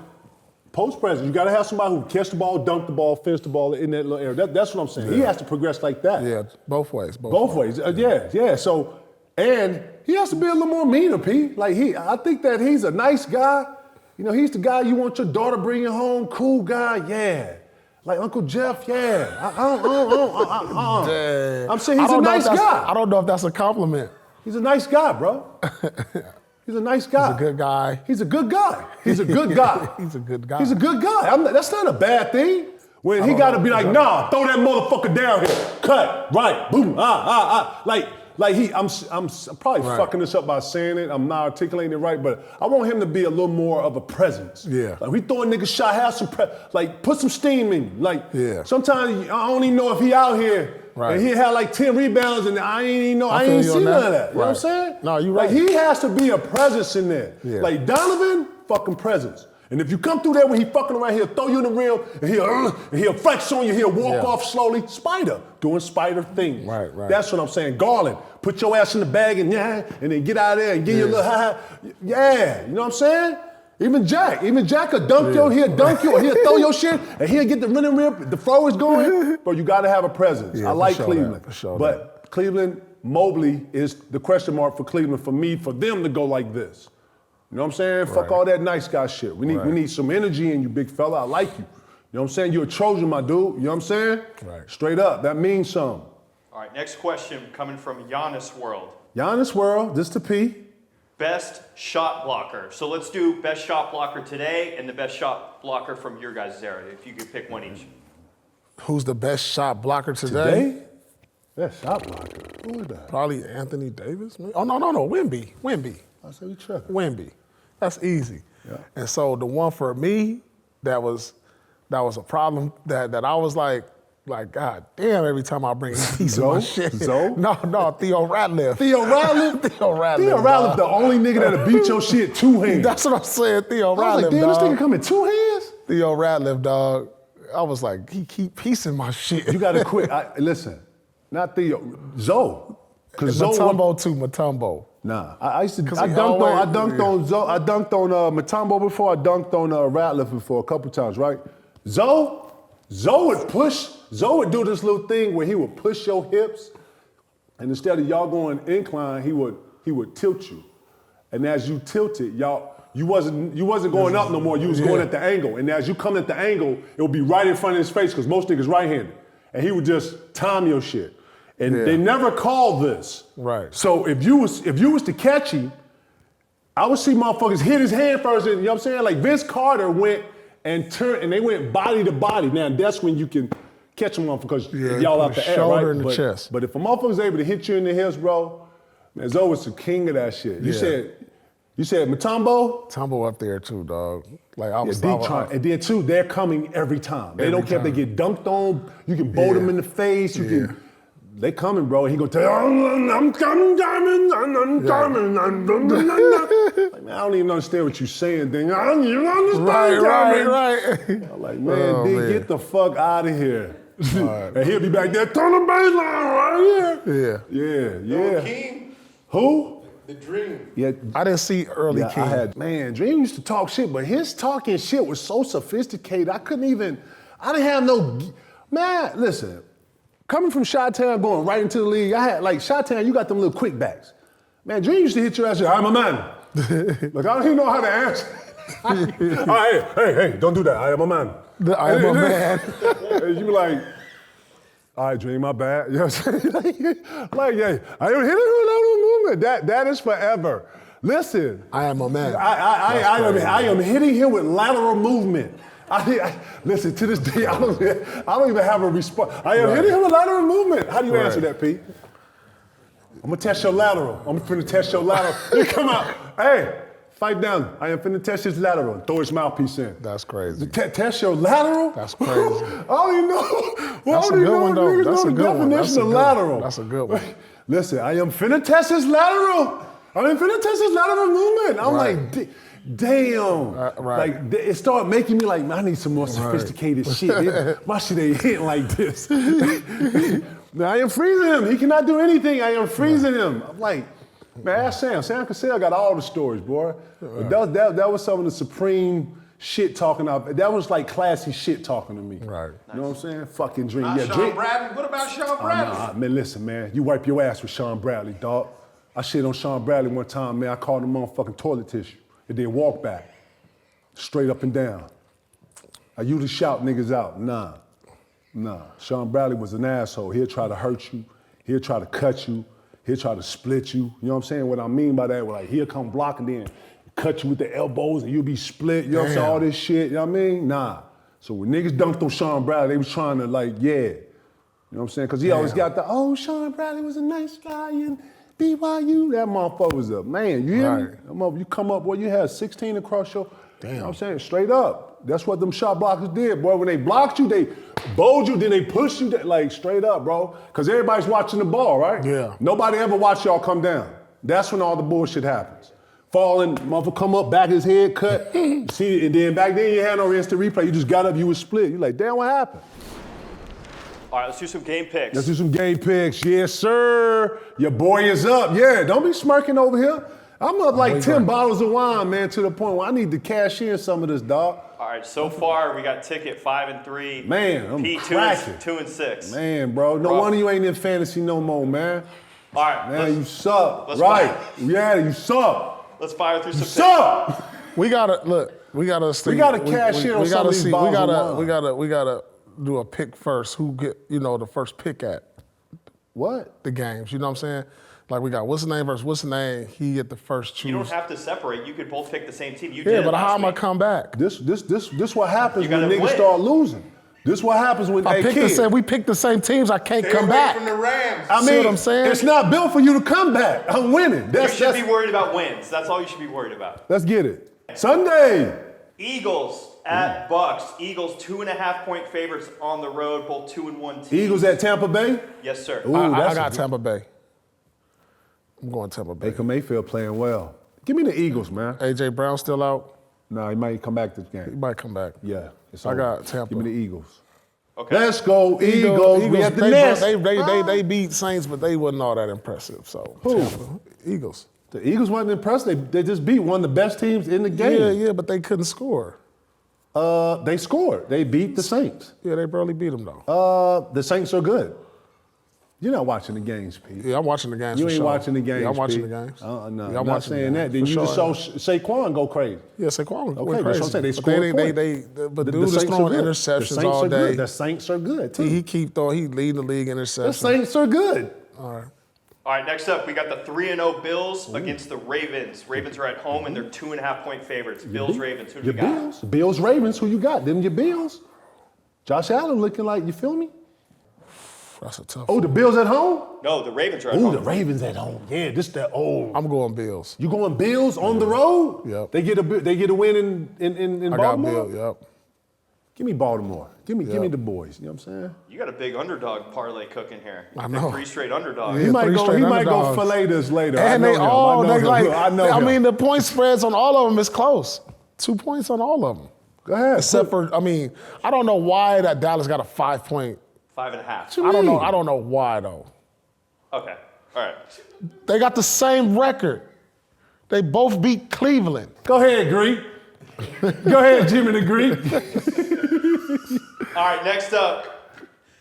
D: post presence. You got to have somebody who catch the ball, dunk the ball, finish the ball in that little area. That's what I'm saying. He has to progress like that.
F: Yeah, both ways.
D: Both ways. Yeah. So, and he has to be a little more meaner, P. Like I think that he's a nice guy. You know, he's the guy you want your daughter bringing home. Cool guy, yeah. Like Uncle Jeff, yeah. I'm saying he's a nice guy.
F: I don't know if that's a compliment.
D: He's a nice guy, bro. He's a nice guy.
F: He's a good guy.
D: He's a good guy. He's a good guy.
F: He's a good guy.
D: He's a good guy. That's not a bad thing. When he got to be like, nah, throw that motherfucker down here. Cut, right, boom, I'm probably fucking this up by saying it. I'm not articulating it right, but I want him to be a little more of a presence.
F: Yeah.
D: Like, we throw a nigga shot, have some put some steam in. Like, sometimes I don't even know if he out here. Right. And he had like 10 rebounds, and I ain't seen none of that. You know what I'm saying?
F: No, you right.
D: Like, he has to be a presence in there.
F: Yeah.
D: Like, Donovan, fucking presence. And if you come through there when he fucking around, he'll throw you in the rim, and he'll flex on you, he'll walk off slowly. Spider, doing spider things.
F: Right.
D: That's what I'm saying. Garland, put your ass in the bag and then get out of there and give you a little high. Yeah, you know what I'm saying? Even Jack will dunk you, he'll dunk you, or he'll throw your shit, and he'll get the running rip, the throw is going. But you gotta have a presence. I like Cleveland. But Cleveland, Mobley is the question mark for Cleveland, for me, for them to go like this. You know what I'm saying? Fuck all that nice guy shit. We need some energy in you, big fella. I like you. You know what I'm saying? You're a Trojan, my dude. You know what I'm saying?
F: Right.
D: Straight up. That means something.
E: All right, next question coming from Giannis World.
D: Giannis World, this to P.
E: Best shot blocker. So let's do best shot blocker today and the best shot blocker from your guys' era, if you could pick one each.
F: Who's the best shot blocker today?
D: Best shot blocker? Who is that?
F: Probably Anthony Davis. Oh, no. Wemby.
D: I said we tripping.
F: Wemby. That's easy.
D: Yeah.
F: And so the one for me that was a problem that I was like, God damn, every time I bring a piece of my shit.
D: Zoe?
F: No, Theo Ratliff.
D: Theo Ratliff?
F: Theo Ratliff.
D: Theo Ratliff, the only nigga that'll beat your shit 2 hands.
F: That's what I'm saying, Theo Ratliff,
D: I was like, damn, this nigga come in 2 hands?
F: Theo Ratliff, dog. I was like, he keep piecing my shit.
D: You gotta quit. Listen, not Theo, Zoe.
F: Mutombo.
D: Nah, I dunked on Zoe. I dunked on Mutombo before. I dunked on Ratliff before a couple times, right? Zoe would push. Zoe would do this little thing where he would push your hips, and instead of y'all going incline, he would tilt you. And as you tilted, you wasn't going up no more. You was going at the angle. And as you come at the angle, it would be right in front of his face because most niggas right-handed. And he would just time your shit. And they never called this.
F: Right.
D: So if you was to catch him, I would see motherfuckers hit his hand first, and you know what I'm saying? Like Vince Carter went and turned, and they went body to body. Now that's when you can catch them because y'all out the air, right?
F: Shoulder in the chest.
D: But if a motherfucker's able to hit you in the hips, bro, man, Zoe was the king of that shit. You said Mutombo?
F: Tumble up there too, dog. Like I was
D: and then too, they're coming every time. They don't care if they get dunked on. You can bowl them in the face. You can. They coming, bro. And he gonna tell you, I'm coming, diamond, I'm coming. Like, man, I don't even understand what you're saying, then. I don't even understand,
F: Right.
D: I'm like, man, D, get the fuck out of here. And he'll be back there, turn the baseline right here. Yeah.
B: King,
D: Who?
B: the Dream.
D: Yeah,
F: I didn't see early King.
D: Dream used to talk shit, but his talking shit was so sophisticated, I didn't have no, man, listen, coming from Chi-Town, going right into the league, I had, like, Chi-Town, you got them little quick backs. Man, Dream used to hit your ass, I'm a man. Like, I don't even know how to answer. Hey, don't do that, I am a man.
F: I am a man.
D: And you be like, all right, Dream, my bad. You know what I'm saying? like, yeah, I am hitting with lateral movement. That is forever. Listen.
F: I am a man.
D: I am hitting him with lateral movement. Listen, to this day, I don't even have a response. I am hitting him with lateral movement. How do you answer that, Pete? I'm gonna test your lateral. I'm finna test your lateral. You come out. Hey, fight down. I am finna test his lateral. Throw his mouthpiece in.
F: That's crazy.
D: Test your lateral?
F: That's crazy.
D: I don't even know.
F: That's a good one, though. That's a good one.
D: Definition of lateral.
F: That's a good one.
D: Listen, I am finna test his lateral. I am finna test his lateral movement. I'm like, damn. Like, it started making me like, man, I need some more sophisticated shit. My shit ain't hitting like this. Now, I am freezing him. He cannot do anything. I am freezing him. I'm like, man, ask Sam. Sam Cassell got all the stories, boy. That was some of the supreme shit talking out. That was like classy shit talking to me.
F: Right.
D: You know what I'm saying? Fucking Dream.
B: Sean Bradley. What about Sean Bradley?
D: Man, listen, man. You wipe your ass with Sean Bradley, dog. I shit on Sean Bradley one time, man. I called him motherfucking toilet tissue. And then walk back. Straight up and down. I usually shout niggas out. Nah. Sean Bradley was an asshole. He'll try to hurt you. He'll try to cut you. He'll try to split you. You know what I'm saying? What I mean by that, like he'll come block and then cut you with the elbows and you'll be split. You know what I'm saying? All this shit. You know what I mean? Nah. So when niggas dunked on Sean Bradley, they was trying to like, yeah. You know what I'm saying? Because he always got the, Sean Bradley was a nice guy and BYU. That motherfucker was a man. You hear me? You come up, boy, you had 16 across your, you know what I'm saying? Straight up. That's what them shot blockers did, boy. When they blocked you, they bowled you, then they pushed you, like straight up, bro. Because everybody's watching the ball, right?
F: Yeah.
D: Nobody ever watched y'all come down. That's when all the bullshit happens. Falling, motherfucker come up, back his head cut. See, and then back then you had no instant replay. You just got up, you was split. You like, damn, what happened?
E: All right, let's do some game picks.
D: Let's do some game picks. Yes, sir. Your boy is up. Yeah, don't be smirking over here. I'm up like 10 bottles of wine, man, to the point where I need to cash in some of this, dog.
E: All right, so far we got ticket 5 and 3.
D: Man, I'm
E: Pete,
D: cracking.
E: 2 and 6.
D: Man, bro, no wonder you ain't in fantasy no more, man.
E: All right,
D: man, you suck. Right? Yeah, you suck.
E: Let's fire through some picks.
D: Suck.
F: We gotta see.
D: We gotta cash in on some of these bottles of wine.
F: We gotta do a pick first. Who get the first pick at
D: what
F: the games? You know what I'm saying? Like we got what's the name versus what's the name. He get the first choose.
E: You don't have to separate. You could both pick the same team.
F: But how am I come back?
D: This what happens when niggas start losing. This what happens when
F: we pick the same teams. I can't come back.
B: From the Rams.
D: I mean,
F: see what I'm saying?
D: It's not built for you to come back. I'm winning.
E: You should be worried about wins. That's all you should be worried about.
D: Let's get it. Sunday.
E: Eagles at Bucks. Eagles 2.5-point favorites on the road. Both 2-1 teams.
D: Eagles at Tampa Bay.
E: Yes, sir.
D: Ooh,
F: I got Tampa Bay. I'm going Tampa Bay.
D: Baker Mayfield playing well. Give me the Eagles, man.
F: AJ Brown still out?
D: No, he might come back this game.
F: He might come back.
D: Yeah.
F: I got Tampa.
D: Give me the Eagles.
E: Okay.
D: Let's go, Eagles. We at the nest.
F: They beat Saints, but they wasn't all that impressive. So
D: who?
F: Tampa. Eagles.
D: The Eagles wasn't impressed. They just beat one of the best teams in the game.
F: Yeah, but they couldn't score.
D: They scored. They beat the Saints.
F: Yeah, they barely beat them though.
D: The Saints are good. You're not watching the games, Pete.
F: Yeah, I'm watching the games.
D: You
F: for
D: ain't
F: sure.
D: watching the games.
F: Yeah, I'm watching
D: Pete.
F: the games.
D: No,
F: Yeah,
D: I'm
F: I'm
D: not
F: watching
D: saying
F: the
D: that.
F: games,
D: Then you
F: for
D: just
F: sure.
D: saw Saquon go crazy.
F: Yeah, Saquon
D: Okay,
F: went
D: that's
F: crazy.
D: what I'm saying. They
F: But
D: scored
F: but
D: the
F: dude is
D: Saints are
F: throwing
D: good.
F: interceptions
D: the Saints
F: all
D: are
F: day.
D: Good. The Saints are good too.
F: He keep throwing. He leading the league in
D: The
F: interceptions.
D: Saints are good.
F: All right.
E: All right, next up, we got the 3-0 Bills against the Ravens. Ravens are at home, and they're 2.5-point favorites. Bills, Ravens, who do
D: Your
E: we got?
D: Bills. Bills, Ravens. Who you got? Them your Bills. Josh Allen looking like, you feel me?
F: That's a tough
D: Oh,
F: one.
D: the Bills at home?
E: No, the Ravens are at
D: Oh,
E: home.
D: the Ravens at home. Yeah, this that old.
F: I'm going Bills.
D: You going Bills on the road?
F: Yep.
D: They get a win in
F: I got
D: Baltimore?
F: Bills, yep.
D: Give me Baltimore. Give me
F: Yep.
D: the boys. You know what I'm saying?
E: You got a big underdog parlay cooking here.
F: I know.
E: 3 straight underdogs.
F: Yeah.
D: He might
F: three
D: go.
F: straight
D: He might go
F: underdogs.
D: fillet this later.
F: And
D: I know
F: they
D: him.
F: all,
D: I know
F: they
D: him.
F: like,
D: Look, I know
F: I
D: him.
F: mean, the point spreads on all of them is close. 2 points on all of them.
D: Go ahead.
F: Except for, I mean, I don't know why that Dallas got a 5-point.
E: 5.5.
D: you
F: I don't know.
D: mean?
F: I don't know why though.
E: Okay, all right.
F: They got the same record. They both beat Cleveland.
D: Go ahead, Greek. Go ahead, Jimmy the Greek.
E: All right, next up,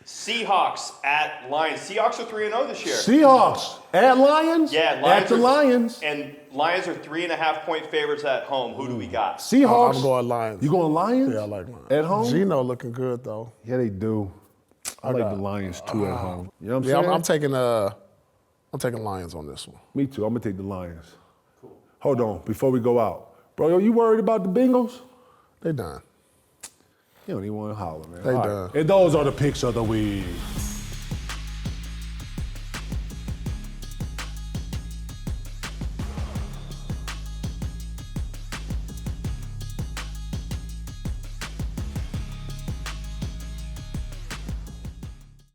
E: Seahawks at Lions. Seahawks are 3-0 this year.
D: Seahawks at Lions.
E: Yeah,
D: at the Lions.
E: And Lions are 3.5-point favorites at home. Who do we got?
D: Seahawks.
F: I'm going Lions.
D: You going Lions?
F: Yeah, I like Lions.
D: At home?
F: Geno looking good though.
D: Yeah, they do. I like the Lions too at home. You know what I'm
F: Yeah,
D: saying?
F: I'm taking Lions on this one.
D: Me too. I'm gonna take the Lions. Cool. Hold on, before we go out, bro. You worried about the Bengals?
F: They done.
D: You don't even want to holler, man.
F: They
D: All
F: done.
D: right. And those are the picks of the week.